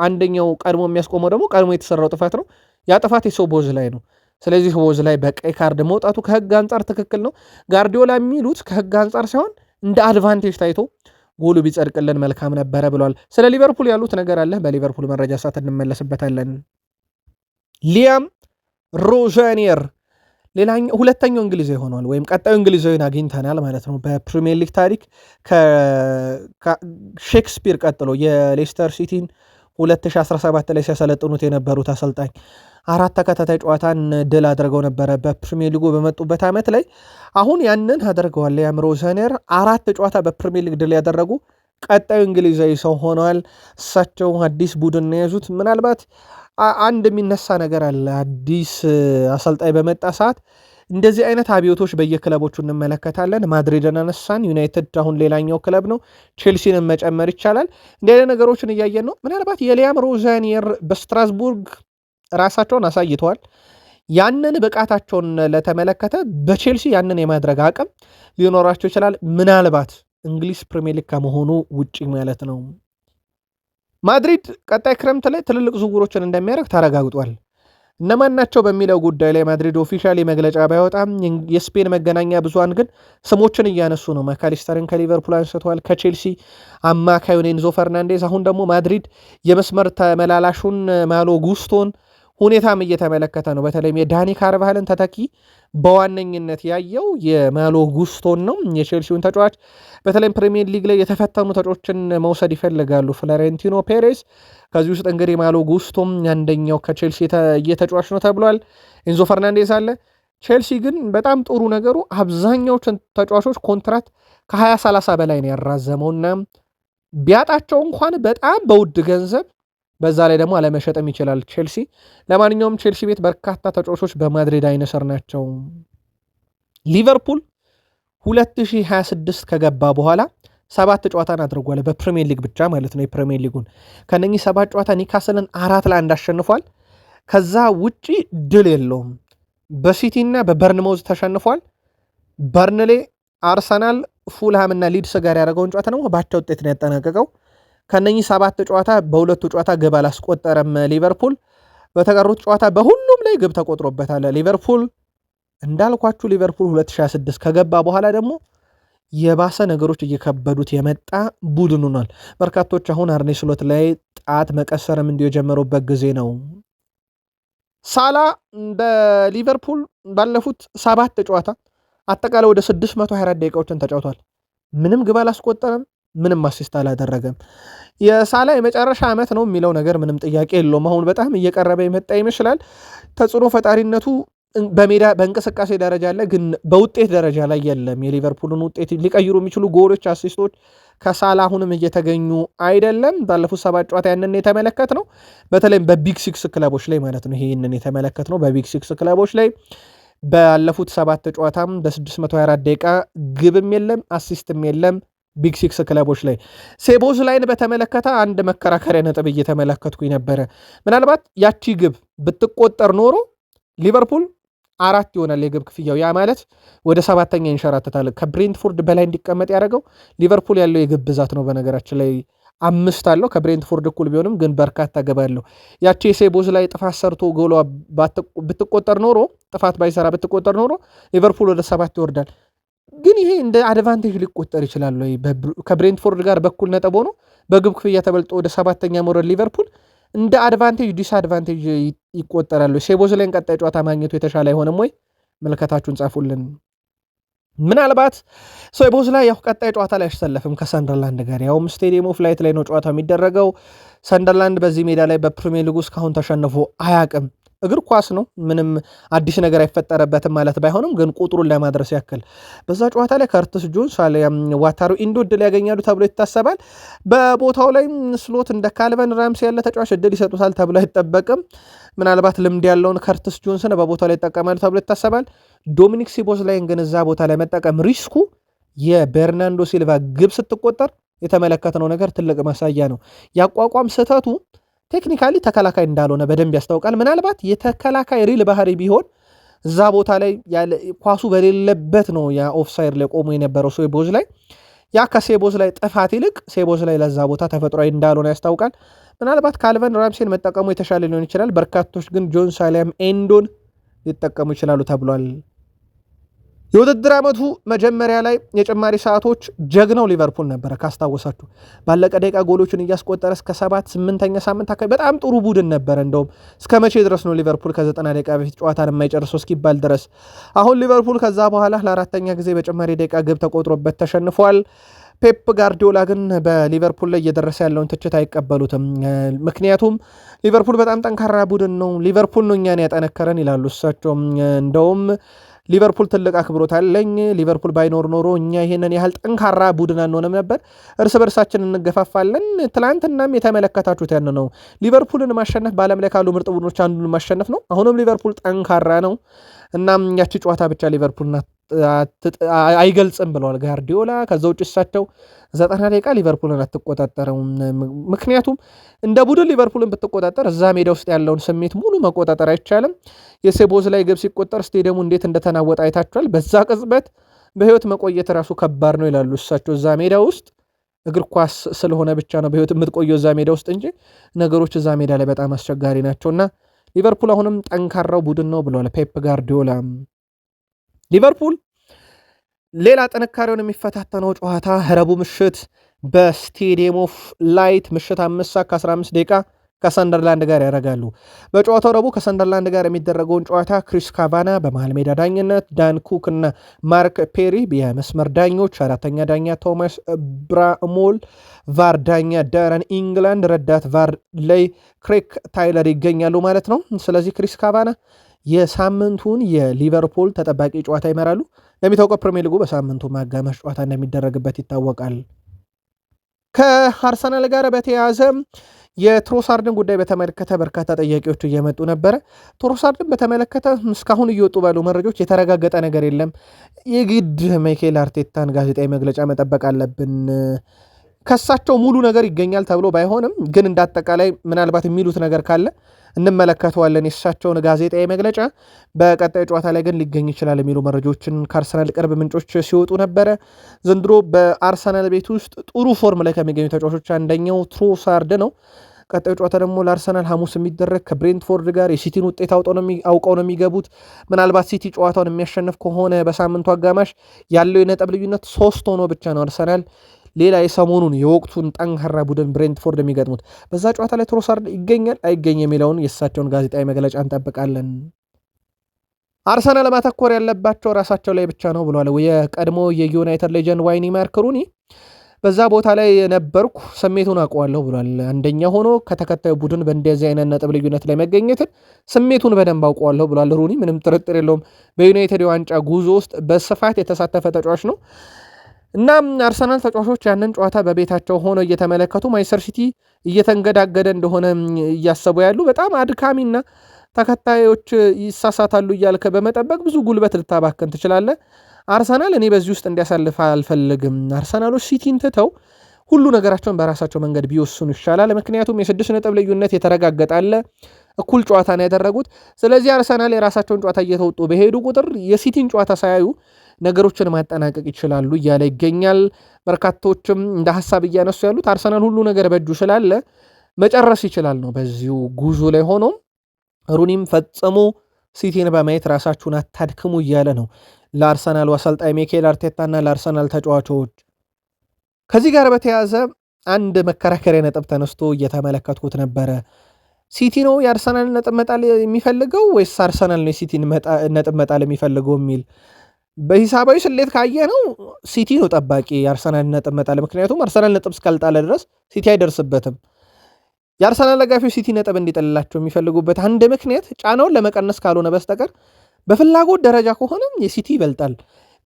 አንደኛው ቀድሞ የሚያስቆመው ደግሞ ቀድሞ የተሰራው ጥፋት ነው። ያ ጥፋት የሶቦስላይ ነው። ስለዚህ ሶቦስላይ በቀይ ካርድ መውጣቱ ከህግ አንጻር ትክክል ነው። ጋርዲዮላ የሚሉት ከህግ አንጻር ሳይሆን እንደ አድቫንቴጅ ታይቶ ጎሉ ቢጸድቅልን መልካም ነበረ ብሏል። ስለ ሊቨርፑል ያሉት ነገር አለ። በሊቨርፑል መረጃ ሰዓት እንመለስበታለን። ሊያም ሮዣኒየር ሁለተኛው እንግሊዛዊ ሆኗል፣ ወይም ቀጣዩ እንግሊዛዊን አግኝተናል ማለት ነው። በፕሪሚየር ሊግ ታሪክ ከሼክስፒር ቀጥሎ የሌስተር ሲቲን 2017 ላይ ሲያሰለጥኑት የነበሩት አሰልጣኝ 4 ተከታታይ ጨዋታን ድል አድርገው ነበረ በፕሪሚየር ሊጉ በመጡበት ዓመት ላይ። አሁን ያንን አድርገዋል። ሊያም ሮዣኒየር 4 ጨዋታ በፕሪሚየር ሊግ ድል ያደረጉ ቀጣዩ እንግሊዛዊ ሰው ሆነዋል። እሳቸው አዲስ ቡድን የያዙት ምናልባት አንድ የሚነሳ ነገር አለ። አዲስ አሰልጣኝ በመጣ ሰዓት እንደዚህ አይነት አብዮቶች በየክለቦቹ እንመለከታለን። ማድሪድን አነሳን፣ ዩናይትድ አሁን ሌላኛው ክለብ ነው። ቼልሲንን መጨመር ይቻላል። እንዲህ አይነት ነገሮችን እያየን ነው። ምናልባት የሊያም ሮዛኒየር በስትራስቡርግ ራሳቸውን አሳይተዋል። ያንን ብቃታቸውን ለተመለከተ በቼልሲ ያንን የማድረግ አቅም ሊኖራቸው ይችላል። ምናልባት እንግሊዝ ፕሪሚየር ሊግ ከመሆኑ ውጪ ማለት ነው። ማድሪድ ቀጣይ ክረምት ላይ ትልልቅ ዝውውሮችን እንደሚያደርግ ተረጋግጧል። እነማን ናቸው በሚለው ጉዳይ ላይ ማድሪድ ኦፊሻሊ መግለጫ ባይወጣም የስፔን መገናኛ ብዙሃን ግን ስሞችን እያነሱ ነው። ማካሊስተርን ከሊቨርፑል አንስተዋል። ከቼልሲ አማካዩን ኤንዞ ፈርናንዴዝ፣ አሁን ደግሞ ማድሪድ የመስመር ተመላላሹን ማሎ ጉስቶን ሁኔታም እየተመለከተ ነው። በተለይም የዳኒ ካርቫሃልን ተተኪ በዋነኝነት ያየው የማሎ ጉስቶን ነው። የቼልሲውን ተጫዋች በተለይም ፕሪሚየር ሊግ ላይ የተፈተኑ ተጫዋቾችን መውሰድ ይፈልጋሉ ፍሎሬንቲኖ ፔሬዝ። ከዚህ ውስጥ እንግዲህ ማሎ ጉስቶም አንደኛው ከቼልሲ እየተጫዋች ነው ተብሏል። ኤንዞ ፈርናንዴዝ አለ። ቼልሲ ግን በጣም ጥሩ ነገሩ አብዛኛዎቹን ተጫዋቾች ኮንትራት ከ20-30 በላይ ነው ያራዘመውና ቢያጣቸው እንኳን በጣም በውድ ገንዘብ በዛ ላይ ደግሞ አለመሸጥም ይችላል ቼልሲ። ለማንኛውም ቼልሲ ቤት በርካታ ተጫዋቾች በማድሪድ አይነ ስር ናቸው። ሊቨርፑል 2026 ከገባ በኋላ 7 ጨዋታን አድርጓል በፕሪሚየር ሊግ ብቻ ማለት ነው። የፕሪሚየር ሊጉን ከነኚህ 7 ጨዋታ ኒካስልን 4-1 አሸንፏል። ከዛ ውጪ ድል የለውም። በሲቲ እና በበርንማውዝ ተሸንፏል። በርንሌ፣ አርሰናል፣ ፉልሃም እና ሊድስ ጋር ያደረገውን ጨዋታ ደግሞ ባቻ ውጤት ነው ያጠናቀቀው። ከነኚህ 7 ጨዋታ በሁለቱ ጨዋታ ግብ አላስቆጠረም ሊቨርፑል። በተቀሩት ጨዋታ በሁሉም ላይ ግብ ተቆጥሮበታል ሊቨርፑል። እንዳልኳችሁ ሊቨርፑል 2026 ከገባ በኋላ ደግሞ የባሰ ነገሮች እየከበዱት የመጣ ቡድን ሆኗል። በርካቶች አሁን አርኔ ስሎት ላይ ጣት መቀሰርም እንዲሁ የጀመሩበት ጊዜ ነው። ሳላ በሊቨርፑል ባለፉት 7 ጨዋታ አጠቃላይ ወደ 624 ደቂቃዎችን ተጫውቷል። ምንም ግብ አላስቆጠረም፣ ምንም አሲስት አላደረገም። የሳላ የመጨረሻ ዓመት ነው የሚለው ነገር ምንም ጥያቄ የለውም። አሁን በጣም እየቀረበ የመጣ ይመስላል። ተጽዕኖ ፈጣሪነቱ በሜዳ በእንቅስቃሴ ደረጃ አለ፣ ግን በውጤት ደረጃ ላይ የለም። የሊቨርፑልን ውጤት ሊቀይሩ የሚችሉ ጎሎች፣ አሲስቶች ከሳላ አሁንም እየተገኙ አይደለም። ባለፉት 7 ጨዋታ ያንን የተመለከት ነው። በተለይም በቢግ ሲክስ ክለቦች ላይ ማለት ነው ይህንን የተመለከት ነው። በቢግ ሲክስ ክለቦች ላይ ባለፉት 7 ጨዋታም በ624 ደቂቃ ግብም የለም አሲስትም የለም። ቢግ ሲክስ ክለቦች ላይ ሴቦዝ ላይን በተመለከተ አንድ መከራከሪያ ነጥብ እየተመለከትኩኝ ነበረ። ምናልባት ያቺ ግብ ብትቆጠር ኖሮ ሊቨርፑል 4 ይሆናል የግብ ክፍያው። ያ ማለት ወደ 7ኛ ይንሸራተታል። ከብሬንትፎርድ በላይ እንዲቀመጥ ያደረገው ሊቨርፑል ያለው የግብ ብዛት ነው። በነገራችን ላይ 5 አለው ከብሬንትፎርድ እኩል ቢሆንም ግን በርካታ ግብ አለው። ያቺ የሴቦዝ ላይ ጥፋት ሰርቶ ጎሏ ብትቆጠር ኖሮ ጥፋት ባይሰራ ብትቆጠር ኖሮ ሊቨርፑል ወደ 7 ይወርዳል። ግን ይሄ እንደ አድቫንቴጅ ሊቆጠር ይችላል ወይ? ከብሬንትፎርድ ጋር በኩል ነጥብ ሆኖ በግብ ክፍያ ተበልጦ ወደ 7ኛ መውረድ ሊቨርፑል እንደ አድቫንቴጅ ዲስአድቫንቴጅ ይቆጠራሉ። ሴቦዝ ላይን ቀጣይ ጨዋታ ማግኘቱ የተሻለ አይሆንም ወይ? መልከታችሁን ጻፉልን። ምናልባት ሴቦዝ ላይ ያው ቀጣይ ጨዋታ ላይ አይሰለፍም ከሰንደርላንድ ጋር፣ ያውም ስቴዲየም ኦፍ ላይት ላይ ነው ጨዋታ የሚደረገው። ሰንደርላንድ በዚህ ሜዳ ላይ በፕሪሚየር ሊግ ውስጥ ካሁን ተሸንፎ አያቅም። እግር ኳስ ነው፣ ምንም አዲስ ነገር አይፈጠረበትም ማለት ባይሆንም ግን ቁጥሩን ለማድረስ ያክል በዛ ጨዋታ ላይ ከርትስ ጆንስ ዋታሩ ኢንዶ እድል ያገኛሉ ተብሎ ይታሰባል። በቦታው ላይ ስሎት እንደ ካልቨን ራምስ ያለ ተጫዋች እድል ይሰጡታል ተብሎ አይጠበቅም። ምናልባት ልምድ ያለውን ከርትስ ጆንስን በቦታው ላይ ይጠቀማሉ ተብሎ ይታሰባል። ዶሚኒክ ሲቦዝ ላይ ግን እዛ ቦታ ላይ መጠቀም ሪስኩ የቤርናንዶ ሲልቫ ግብ ስትቆጠር የተመለከትነው ነገር ትልቅ ማሳያ ነው። ያቋቋም ስህተቱ ቴክኒካሊ ተከላካይ እንዳልሆነ በደንብ ያስታውቃል። ምናልባት የተከላካይ ሪል ባህሪ ቢሆን እዛ ቦታ ላይ ኳሱ በሌለበት ነው ያ ኦፍሳይድ ላይ ቆሞ የነበረው ሴቦዝ ላይ። ያ ከሴቦዝ ላይ ጥፋት ይልቅ ሴቦዝ ላይ ለዛ ቦታ ተፈጥሯዊ እንዳልሆነ ያስታውቃል። ምናልባት ካልቨን ራምሴን መጠቀሙ የተሻለ ሊሆን ይችላል። በርካቶች ግን ጆንስ አሊያም ኤንዶን ሊጠቀሙ ይችላሉ ተብሏል። የውድድር ዓመቱ መጀመሪያ ላይ የጭማሪ ሰዓቶች ጀግናው ሊቨርፑል ነበረ። ካስታወሳችሁ ባለቀ ደቂቃ ጎሎችን እያስቆጠረ እስከ 7-8ኛ ሳምንት አካባቢ በጣም ጥሩ ቡድን ነበረ። እንደውም እስከ መቼ ድረስ ነው ሊቨርፑል ከ90 ደቂቃ በፊት ጨዋታን የማይጨርሰው እስኪባል ድረስ። አሁን ሊቨርፑል ከዛ በኋላ ለ4ኛ ጊዜ በጭማሪ ደቂቃ ግብ ተቆጥሮበት ተሸንፏል። ፔፕ ጋርዲዮላ ግን በሊቨርፑል ላይ እየደረሰ ያለውን ትችት አይቀበሉትም። ምክንያቱም ሊቨርፑል በጣም ጠንካራ ቡድን ነው፣ ሊቨርፑል ነው እኛን ያጠነከረን ይላሉ እሳቸው። እንደውም ሊቨርፑል ትልቅ አክብሮት አለኝ። ሊቨርፑል ባይኖር ኖሮ እኛ ይሄንን ያህል ጠንካራ ቡድን አንሆንም ነበር። እርስ በርሳችን እንገፋፋለን። ትላንትናም የተመለከታችሁት ያን ነው። ሊቨርፑልን ማሸነፍ በዓለም ላይ ካሉ ምርጥ ቡድኖች አንዱን ማሸነፍ ነው። አሁንም ሊቨርፑል ጠንካራ ነው። እናም ያቺ ጨዋታ ብቻ ሊቨርፑል አይገልጽም ብለዋል ጋርዲዮላ። ከዛ ውጭ እሳቸው 90 ደቂቃ ሊቨርፑልን አትቆጣጠረውም። ምክንያቱም እንደ ቡድን ሊቨርፑልን ብትቆጣጠር እዛ ሜዳ ውስጥ ያለውን ስሜት ሙሉ መቆጣጠር አይቻልም። የሴቦዝ ላይ ግብ ሲቆጠር ስቴዲየሙ እንዴት እንደተናወጠ አይታችኋል። በዛ ቅጽበት በህይወት መቆየት ራሱ ከባድ ነው ይላሉ እሳቸው። እዛ ሜዳ ውስጥ እግር ኳስ ስለሆነ ብቻ ነው በህይወት የምትቆየው እዛ ሜዳ ውስጥ እንጂ ነገሮች እዛ ሜዳ ላይ በጣም አስቸጋሪ ናቸውና ሊቨርፑል አሁንም ጠንካራው ቡድን ነው ብለዋል ፔፕ ጋርዲዮላ። ሊቨርፑል ሌላ ጥንካሬውን የሚፈታተነው ጨዋታ ረቡዕ ምሽት በስቴዲየም ኦፍ ላይት ምሽት 5:15 ደቂቃ ከሰንደርላንድ ጋር ያደርጋሉ። በጨዋታው ረቡዕ ከሰንደርላንድ ጋር የሚደረገውን ጨዋታ ክሪስ ካቫና በመሃል ሜዳ ዳኝነት፣ ዳን ኩክ እና ማርክ ፔሪ የመስመር ዳኞች፣ አራተኛ ዳኛ ቶማስ ብራሞል፣ ቫር ዳኛ ዳረን ኢንግላንድ፣ ረዳት ቫር ላይ ክሬክ ታይለር ይገኛሉ ማለት ነው። ስለዚህ ክሪስ ካቫና የሳምንቱን የሊቨርፑል ተጠባቂ ጨዋታ ይመራሉ። እንደሚታወቀው ፕሪሚየር ሊጉ በሳምንቱ ማጋማሽ ጨዋታ እንደሚደረግበት ይታወቃል። ከአርሰናል ጋር በተያያዘ የትሮሳርድን ጉዳይ በተመለከተ በርካታ ጥያቄዎች እየመጡ ነበረ። ትሮሳርድን በተመለከተ እስካሁን እየወጡ ባሉ መረጃዎች የተረጋገጠ ነገር የለም። የግድ ሚኬል አርቴታን ጋዜጣዊ መግለጫ መጠበቅ አለብን። ከሳቸው ሙሉ ነገር ይገኛል ተብሎ ባይሆንም ግን እንዳጠቃላይ ምናልባት የሚሉት ነገር ካለ እንመለከተዋለን። የእሳቸውን ጋዜጣዊ መግለጫ በቀጣይ ጨዋታ ላይ ግን ሊገኝ ይችላል የሚሉ መረጃዎችን ከአርሰናል ቅርብ ምንጮች ሲወጡ ነበረ። ዘንድሮ በአርሰናል ቤት ውስጥ ጥሩ ፎርም ላይ ከሚገኙ ተጫዋቾች አንደኛው ትሮሳርድ ነው። ቀጣዩ ጨዋታ ደግሞ ለአርሰናል ሐሙስ የሚደረግ ከብሬንትፎርድ ጋር የሲቲን ውጤት አውቀው ነው የሚገቡት። ምናልባት ሲቲ ጨዋታውን የሚያሸንፍ ከሆነ በሳምንቱ አጋማሽ ያለው የነጥብ ልዩነት 3 ሆኖ ብቻ ነው አርሰናል ሌላ የሰሞኑን የወቅቱን ጠንካራ ቡድን ብሬንትፎርድ የሚገጥሙት። በዛ ጨዋታ ላይ ትሮሳርድ ይገኛል አይገኝ የሚለውን የእሳቸውን ጋዜጣዊ መግለጫ እንጠብቃለን። አርሰናል ማተኮር ያለባቸው ራሳቸው ላይ ብቻ ነው ብሏል የቀድሞ የዩናይትድ ሌጀንድ ዋይኒ ማርክ ሩኒ። በዛ ቦታ ላይ ነበርኩ፣ ስሜቱን አውቀዋለሁ ብሏል። አንደኛ ሆኖ ከተከታዩ ቡድን በእንደዚህ አይነት ነጥብ ልዩነት ላይ መገኘትን ስሜቱን በደንብ አውቀዋለሁ ብሏል ሩኒ። ምንም ጥርጥር የለውም በዩናይትድ የዋንጫ ጉዞ ውስጥ በስፋት የተሳተፈ ተጫዋች ነው። እና አርሰናል ተጫዋቾች ያንን ጨዋታ በቤታቸው ሆነው እየተመለከቱ ማንቸስተር ሲቲ እየተንገዳገደ እንደሆነ እያሰቡ ያሉ በጣም አድካሚና ተከታዮች ይሳሳታሉ እያልከ በመጠበቅ ብዙ ጉልበት ልታባከን ትችላለህ። አርሰናል እኔ በዚህ ውስጥ እንዲያሳልፍ አልፈልግም። አርሰናሎች ሲቲን ትተው ሁሉ ነገራቸውን በራሳቸው መንገድ ቢወስኑ ይሻላል። ምክንያቱም የ6 ነጥብ ልዩነት የተረጋገጣለ እኩል ጨዋታ ነው ያደረጉት። ስለዚህ አርሰናል የራሳቸውን ጨዋታ እየተወጡ በሄዱ ቁጥር የሲቲን ጨዋታ ሳያዩ ነገሮችን ማጠናቀቅ ይችላሉ እያለ ይገኛል። በርካቶችም እንደ ሀሳብ እያነሱ ያሉት አርሰናል ሁሉ ነገር በእጁ ስላለ መጨረስ ይችላል ነው። በዚሁ ጉዞ ላይ ሆኖም ሩኒም ፈጽሞ ሲቲን በማየት ራሳችሁን አታድክሙ እያለ ነው ለአርሰናል አሰልጣኝ ሚኬል አርቴታና ለአርሰናል ተጫዋቾች። ከዚህ ጋር በተያያዘ አንድ መከራከሪያ ነጥብ ተነስቶ እየተመለከትኩት ነበረ። ሲቲ ነው የአርሰናል ነጥብ መጣል የሚፈልገው ወይስ አርሰናል ነው የሲቲን ነጥብ መጣል የሚፈልገው የሚል በሂሳባዊ ስሌት ካየ ነው ሲቲ ነው ጠባቂ የአርሰናል ነጥብ መጣል። ምክንያቱም አርሰናል ነጥብ እስካልጣለ ድረስ ሲቲ አይደርስበትም። የአርሰናል ደጋፊዎች ሲቲ ነጥብ እንዲጥልላቸው የሚፈልጉበት አንድ ምክንያት ጫናውን ለመቀነስ ካልሆነ በስተቀር በፍላጎት ደረጃ ከሆነም የሲቲ ይበልጣል።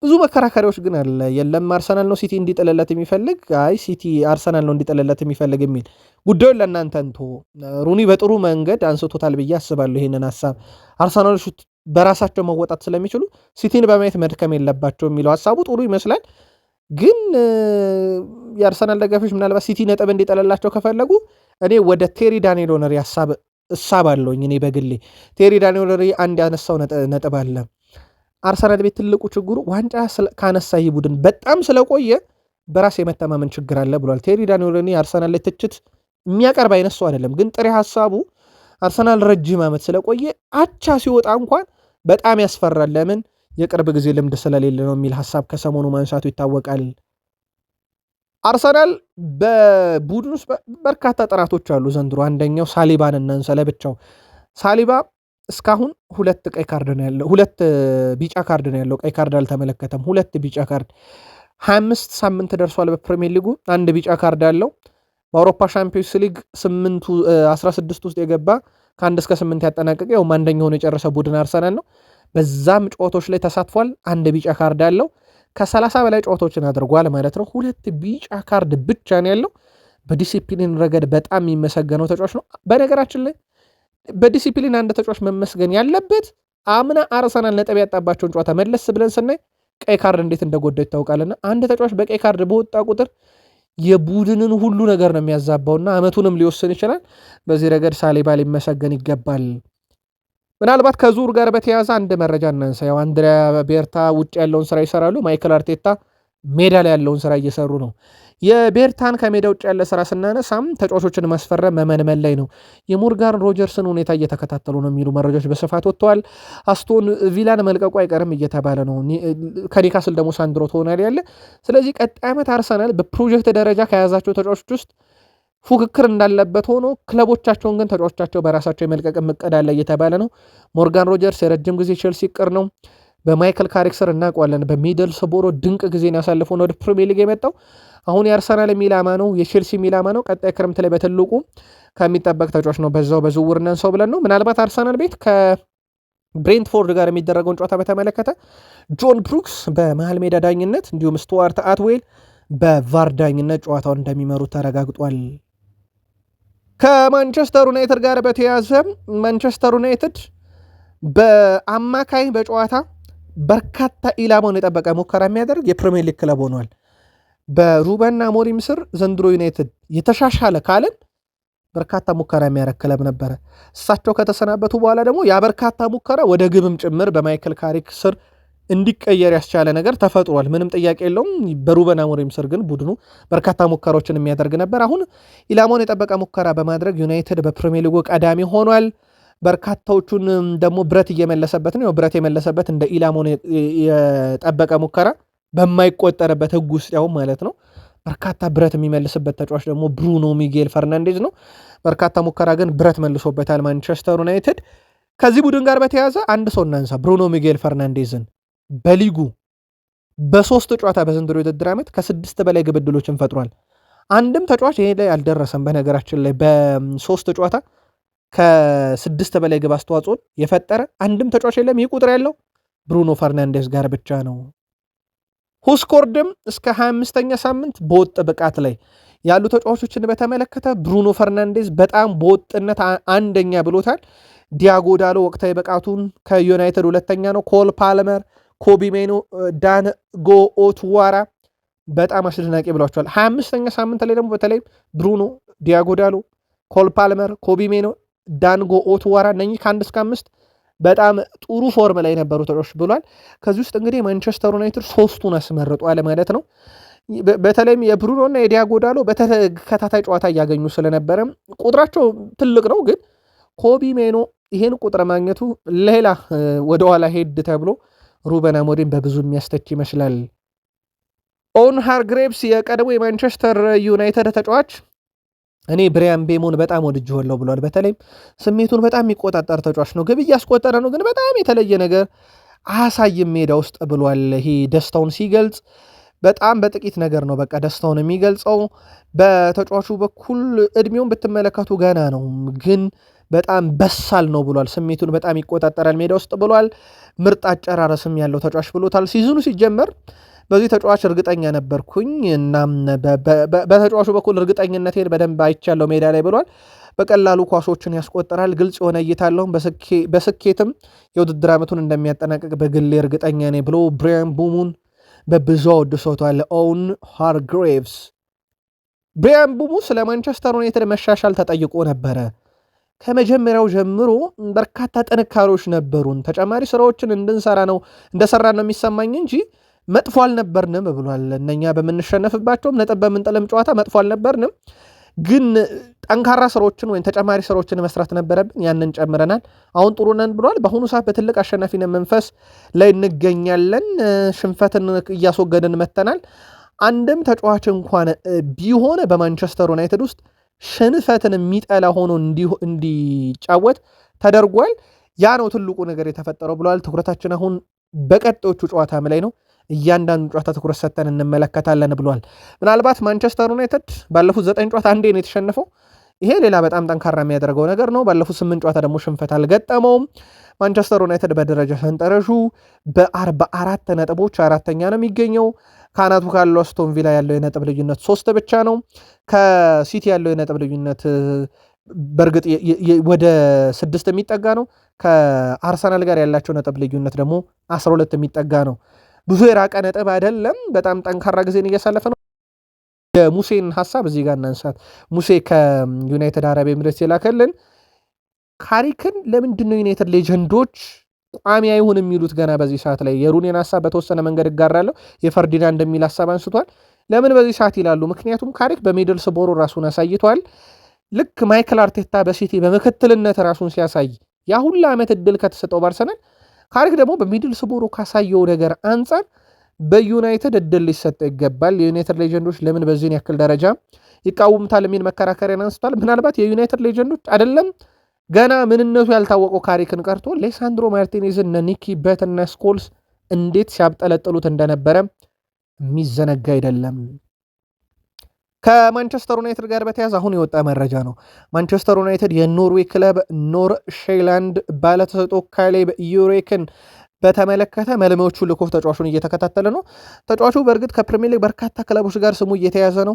ብዙ መከራከሪያዎች ግን አለ። የለም አርሰናል ነው ሲቲ እንዲጥልለት የሚፈልግ፣ አይ ሲቲ አርሰናል ነው እንዲጥልለት የሚፈልግ የሚል ጉዳዩን ለእናንተ እንቶ ሩኒ በጥሩ መንገድ አንስቶታል ብዬ አስባለሁ። ይህንን ሀሳብ አርሰናሎች በራሳቸው መወጣት ስለሚችሉ ሲቲን በማየት መድከም የለባቸው የሚለው ሀሳቡ ጥሩ ይመስላል። ግን የአርሰናል ደጋፊዎች ምናልባት ሲቲ ነጥብ እንዲጥልላቸው ከፈለጉ እኔ ወደ ቴሪ ዳንኤል ኦነሪ ሀሳብ አለውኝ። እኔ በግሌ ቴሪ ዳንኤል ኦነሪ አንድ ያነሳው ነጥብ አለ። አርሰናል ቤት ትልቁ ችግሩ ዋንጫ ካነሳ ይህ ቡድን በጣም ስለቆየ በራስ የመተማመን ችግር አለ ብሏል ቴሪ ዳንኤል ኦነሪ። አርሰናል ላይ ትችት የሚያቀርብ አይነት ሰው አይደለም፣ ግን ጥሬ ሀሳቡ አርሰናል ረጅም ዓመት ስለቆየ አቻ ሲወጣ እንኳን በጣም ያስፈራል። ለምን የቅርብ ጊዜ ልምድ ስለሌለ ነው የሚል ሀሳብ ከሰሞኑ ማንሳቱ ይታወቃል። አርሰናል በቡድን ውስጥ በርካታ ጥራቶች አሉ ዘንድሮ። አንደኛው ሳሊባን እናንሳ ለብቻው። ሳሊባ እስካሁን 2 ቀይ ካርድ ነው ያለው፣ 2 ቢጫ ካርድ ነው ያለው። ቀይ ካርድ አልተመለከተም። 2 ቢጫ ካርድ 25 ሳምንት ደርሷል። በፕሪሚየር ሊጉ 1 ቢጫ ካርድ አለው። በአውሮፓ ሻምፒዮንስ ሊግ 16 ውስጥ የገባ ከ1 እስከ 8 ያጠናቀቀ ያው አንደኛውን የጨረሰ ቡድን አርሰናል ነው። በዛም ጨዋታዎች ላይ ተሳትፏል። አንድ ቢጫ ካርድ አለው። ከ30 በላይ ጨዋታዎችን አድርጓል ማለት ነው። 2 ቢጫ ካርድ ብቻ ነው ያለው። በዲሲፕሊን ረገድ በጣም የሚመሰገነው ተጫዋች ነው። በነገራችን ላይ በዲሲፕሊን አንድ ተጫዋች መመስገን ያለበት አምና አርሰናል ነጥብ ያጣባቸውን ጨዋታ መለስ ብለን ስናይ ቀይ ካርድ እንዴት እንደጎዳው ይታወቃልና አንድ ተጫዋች በቀይ ካርድ በወጣ ቁጥር የቡድንን ሁሉ ነገር ነው የሚያዛባውና አመቱንም ሊወስን ይችላል። በዚህ ረገድ ሳሊባ ሊመሰገን ይገባል። ምናልባት ከዙር ጋር በተያያዘ አንድ መረጃ እናንሳ። ያው አንድሪያ ቤርታ ውጭ ያለውን ስራ ይሰራሉ። ማይክል አርቴታ ሜዳ ላይ ያለውን ስራ እየሰሩ ነው። የቤርታን ከሜዳ ውጭ ያለ ስራ ስናነሳም ተጫዋቾችን ማስፈረም መመልመል ላይ ነው። የሞርጋን ሮጀርስን ሁኔታ እየተከታተሉ ነው የሚሉ መረጃዎች በስፋት ወጥተዋል። አስቶን ቪላን መልቀቁ አይቀርም እየተባለ ነው። ከኒካስል ደግሞ ሳንድሮ ቶናሊ ያለ። ስለዚህ ቀጣይ ዓመት አርሰናል በፕሮጀክት ደረጃ ከያዛቸው ተጫዋቾች ውስጥ ፉክክር እንዳለበት ሆኖ ክለቦቻቸውን ግን ተጫዋቾቻቸው በራሳቸው የመልቀቅ እቅድ አለ እየተባለ ነው። ሞርጋን ሮጀርስ የረጅም ጊዜ ቼልሲ ቅር ነው። በማይክል ካሪክ ስር እናውቀዋለን። በሚድልስቦሮ ድንቅ ጊዜን ያሳልፈው ነው ወደ ፕሪሚየር ሊግ የመጣው። አሁን የአርሰናል ኢላማ ነው፣ የቼልሲ ኢላማ ነው። ቀጣይ ክረምት ላይ በትልቁ ከሚጠበቅ ተጫዋች ነው። በዛው በዝውውር እናንሳው ብለን ነው። ምናልባት አርሰናል ቤት ከብሬንትፎርድ ጋር የሚደረገውን ጨዋታ በተመለከተ ጆን ብሩክስ በመሃል ሜዳ ዳኝነት እንዲሁም ስቱዋርት አትዌል በቫር ዳኝነት ጨዋታውን እንደሚመሩ ተረጋግጧል። ከማንቸስተር ዩናይትድ ጋር በተያያዘ ማንቸስተር ዩናይትድ በአማካይ በጨዋታ በርካታ ኢላማውን የጠበቀ ሙከራ የሚያደርግ የፕሪሚየር ሊግ ክለብ ሆኗል። በሩበን አሞሪም ስር ዘንድሮ ዩናይትድ የተሻሻለ ካለን በርካታ ሙከራ የሚያደርግ ክለብ ነበረ። እሳቸው ከተሰናበቱ በኋላ ደግሞ ያ በርካታ ሙከራ ወደ ግብም ጭምር በማይክል ካሪክ ስር እንዲቀየር ያስቻለ ነገር ተፈጥሯል። ምንም ጥያቄ የለውም። በሩበን አሞሪም ስር ግን ቡድኑ በርካታ ሙከራዎችን የሚያደርግ ነበር። አሁን ኢላማውን የጠበቀ ሙከራ በማድረግ ዩናይትድ በፕሪሚየር ሊጉ ቀዳሚ ሆኗል። በርካታዎቹን ደግሞ ብረት እየመለሰበት ነው። ብረት የመለሰበት እንደ ኢላማውን የጠበቀ ሙከራ በማይቆጠርበት ህግ ውስጥ ያው ማለት ነው። በርካታ ብረት የሚመልስበት ተጫዋች ደግሞ ብሩኖ ሚጌል ፈርናንዴዝ ነው። በርካታ ሙከራ ግን ብረት መልሶበታል ማንቸስተር ዩናይትድ። ከዚህ ቡድን ጋር በተያያዘ አንድ ሰው እናንሳ። ብሩኖ ሚጌል ፈርናንዴዝን በሊጉ በ3 ጨዋታ በዘንድሮ የውድድር ዓመት ከ6 በላይ ግብ ዕድሎችን ፈጥሯል። አንድም ተጫዋች ይሄ ላይ አልደረሰም። በነገራችን ላይ በ3 ጨዋታ ከ6 በላይ ግብ አስተዋጽኦን የፈጠረ አንድም ተጫዋች የለም። ይህ ቁጥር ያለው ብሩኖ ፈርናንዴዝ ጋር ብቻ ነው። ሁስኮርድም እስከ 25ኛ ሳምንት በወጥ ብቃት ላይ ያሉ ተጫዋቾችን በተመለከተ ብሩኖ ፈርናንዴዝ በጣም በወጥነት አንደኛ ብሎታል። ዲያጎ ዳሎ ወቅታዊ ብቃቱን ከዩናይትድ ሁለተኛ ነው። ኮል ፓልመር፣ ኮቢ ሜኖ፣ ዳን ጎ ኦቱዋራ በጣም አስደናቂ ብሏቸዋል። 25ኛ ሳምንት ላይ ደግሞ በተለይ ብሩኖ፣ ዲያጎ ዳሎ፣ ኮል ፓልመር፣ ኮቢ ሜኖ፣ ዳንጎ ኦቱዋራ እነኚህ ከ1 እስከ 5 በጣም ጥሩ ፎርም ላይ ነበሩ ተጫዋቾች ብሏል። ከዚህ ውስጥ እንግዲህ ማንቸስተር ዩናይትድ 3ቱን አስመርጧል ማለት ነው። በተለይም የብሩኖ እና የዲያጎ ዳሎ በተከታታይ ጨዋታ እያገኙ ስለነበረ ቁጥራቸው ትልቅ ነው። ግን ኮቢ ሜኖ ይሄን ቁጥር ማግኘቱ ሌላ ወደኋላ ሄድ ተብሎ ሩበን አሞሪም በብዙ የሚያስተች ይመስላል። ኦን ሃርግሬቭስ የቀድሞ የማንቸስተር ዩናይትድ ተጫዋች እኔ ብሪያን ቤሞን በጣም ወድጄዋለሁ ብሏል። በተለይም ስሜቱን በጣም የሚቆጣጠር ተጫዋች ነው። ግብ እያስቆጠረ ነው፣ ግን በጣም የተለየ ነገር አያሳይም ሜዳ ውስጥ ብሏል። ይሄ ደስታውን ሲገልጽ በጣም በጥቂት ነገር ነው በቃ ደስታውን የሚገልጸው። በተጫዋቹ በኩል እድሜውን ብትመለከቱ ገና ነው፣ ግን በጣም በሳል ነው ብሏል። ስሜቱን በጣም ይቆጣጠራል ሜዳ ውስጥ ብሏል። ምርጥ አጨራረስም ያለው ተጫዋች ብሎታል። ሲዝኑ ሲጀመር በዚህ ተጫዋች እርግጠኛ ነበርኩኝ እና በተጫዋቹ በኩል እርግጠኝነቴን በደንብ አይቻለው ሜዳ ላይ ብሏል። በቀላሉ ኳሶችን ያስቆጠራል። ግልጽ የሆነ እይታለሁም በስኬትም የውድድር ዓመቱን እንደሚያጠናቀቅ በግሌ እርግጠኛ ነኝ ብሎ ብሪያን ቡሙን በብዙ ወድሶታል። ኦውን ሃርግሬቭስ ብሪያን ቡሙ ስለ ማንቸስተር ዩናይትድ መሻሻል ተጠይቆ ነበረ። ከመጀመሪያው ጀምሮ በርካታ ጥንካሬዎች ነበሩን፣ ተጨማሪ ስራዎችን እንደሰራ ነው የሚሰማኝ እንጂ መጥፎ አልነበርንም ብሏል። እነኛ በምንሸነፍባቸውም ነጥብ በምንጥልም ጨዋታ መጥፎ አልነበርንም፣ ግን ጠንካራ ስራዎችን ወይም ተጨማሪ ስራዎችን መስራት ነበረብን፣ ያንን ጨምረናል፣ አሁን ጥሩ ነን ብሏል። በአሁኑ ሰዓት በትልቅ አሸናፊነት መንፈስ ላይ እንገኛለን፣ ሽንፈትን እያስወገድን መተናል። አንድም ተጫዋች እንኳን ቢሆን በማንቸስተር ዩናይትድ ውስጥ ሽንፈትን የሚጠላ ሆኖ እንዲጫወት ተደርጓል። ያ ነው ትልቁ ነገር የተፈጠረው ብለዋል። ትኩረታችን አሁን በቀጣዮቹ ጨዋታም ላይ ነው፣ እያንዳንዱ ጨዋታ ትኩረት ሰጥተን እንመለከታለን ብለዋል። ምናልባት ማንቸስተር ዩናይትድ ባለፉት 9 ጨዋታ አንዴ ነው የተሸነፈው። ይሄ ሌላ በጣም ጠንካራ የሚያደርገው ነገር ነው። ባለፉት 8 ጨዋታ ደግሞ ሽንፈት አልገጠመውም። ማንቸስተር ዩናይትድ በደረጃ ሰንጠረዡ በ44 ነጥቦች አራተኛ ነው የሚገኘው። ከአናቱ ካለው አስቶን ቪላ ያለው የነጥብ ልዩነት 3 ብቻ ነው። ከሲቲ ያለው የነጥብ ልዩነት በእርግጥ ወደ 6 የሚጠጋ ነው። ከአርሰናል ጋር ያላቸው ነጥብ ልዩነት ደግሞ 12 የሚጠጋ ነው። ብዙ የራቀ ነጥብ አይደለም። በጣም ጠንካራ ጊዜን እያሳለፈ ነው። የሙሴን ሀሳብ እዚህ ጋር እናንሳት። ሙሴ ከዩናይትድ አረብ ኤምሬትስ የላከልን ካሪክን ለምንድን ነው ዩናይትድ ሌጀንዶች ቋሚ አይሆን የሚሉት ገና በዚህ ሰዓት ላይ? የሩኔን ሀሳብ በተወሰነ መንገድ እጋራለሁ። የፈርዲናንድ የሚል ሀሳብ አንስቷል። ለምን በዚህ ሰዓት ይላሉ? ምክንያቱም ካሪክ በሚድልስቦሮ ራሱን አሳይቷል። ልክ ማይክል አርቴታ በሲቲ በምክትልነት ራሱን ሲያሳይ ያ ሁላ ዓመት እድል ከተሰጠው ባርሰናል፣ ካሪክ ደግሞ በሚድልስቦሮ ካሳየው ነገር አንጻር በዩናይትድ እድል ሊሰጠው ይገባል። የዩናይትድ ሌጀንዶች ለምን በዚህን ያክል ደረጃ ይቃወሙታል የሚል መከራከሪያን አንስቷል። ምናልባት የዩናይትድ ሌጀንዶች አይደለም ገና ምንነቱ ያልታወቀው ካሪክን ቀርቶ ሌሳንድሮ ማርቲኔዝን እነ ኒኪ በትና ስኮልስ እንዴት ሲያብጠለጥሉት እንደነበረ የሚዘነጋ አይደለም። ከማንቸስተር ዩናይትድ ጋር በተያያዘ አሁን የወጣ መረጃ ነው። ማንቸስተር ዩናይትድ የኖርዌይ ክለብ ኖርሼላንድ ባለተሰጥኦ ካሌብ ዩሬክን በተመለከተ መልማዮቹ ልኮፍ ተጫዋቹን እየተከታተለ ነው። ተጫዋቹ በእርግጥ ከፕሪሚየር ሊግ በርካታ ክለቦች ጋር ስሙ እየተያዘ ነው።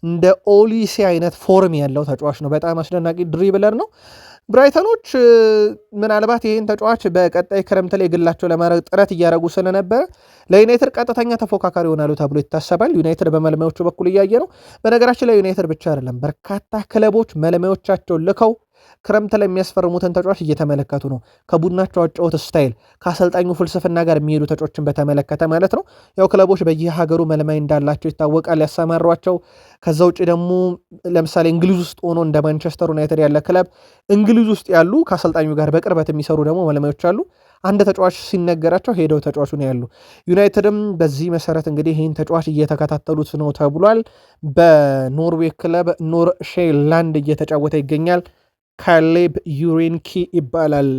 እንደ ኦሊሴ አይነት ፎርም ያለው ተጫዋች ነው። በጣም አስደናቂ ድሪብለር ነው። ብራይተኖች ምናልባት ይህን ተጫዋች በቀጣይ ክረምት ላይ ግላቸው ለማድረግ ጥረት እያደረጉ ስለነበረ ለዩናይትድ ቀጥተኛ ተፎካካሪ ይሆናሉ ተብሎ ይታሰባል። ዩናይትድ በመልማዮቹ በኩል እያየ ነው። በነገራችን ላይ ዩናይትድ ብቻ አይደለም፣ በርካታ ክለቦች መልማዮቻቸውን ልከው ክረምት ላይ የሚያስፈርሙትን ተጫዋች እየተመለከቱ ነው። ከቡድናቸው አጫወት ስታይል ከአሰልጣኙ ፍልስፍና ጋር የሚሄዱ ተጫዋቾችን በተመለከተ ማለት ነው። ያው ክለቦች በየሀገሩ መልማይ እንዳላቸው ይታወቃል፣ ያሰማሯቸው። ከዛ ውጭ ደግሞ ለምሳሌ እንግሊዝ ውስጥ ሆኖ እንደ ማንቸስተር ዩናይትድ ያለ ክለብ እንግሊዝ ውስጥ ያሉ ከአሰልጣኙ ጋር በቅርበት የሚሰሩ ደግሞ መልማዮች አሉ። አንድ ተጫዋች ሲነገራቸው ሄደው ተጫዋቹ ነው ያሉ። ዩናይትድም በዚህ መሰረት እንግዲህ ይህን ተጫዋች እየተከታተሉት ነው ተብሏል። በኖርዌይ ክለብ ኖርሼላንድ እየተጫወተ ይገኛል። ካሌብ ዩሬንኪ ይባላል።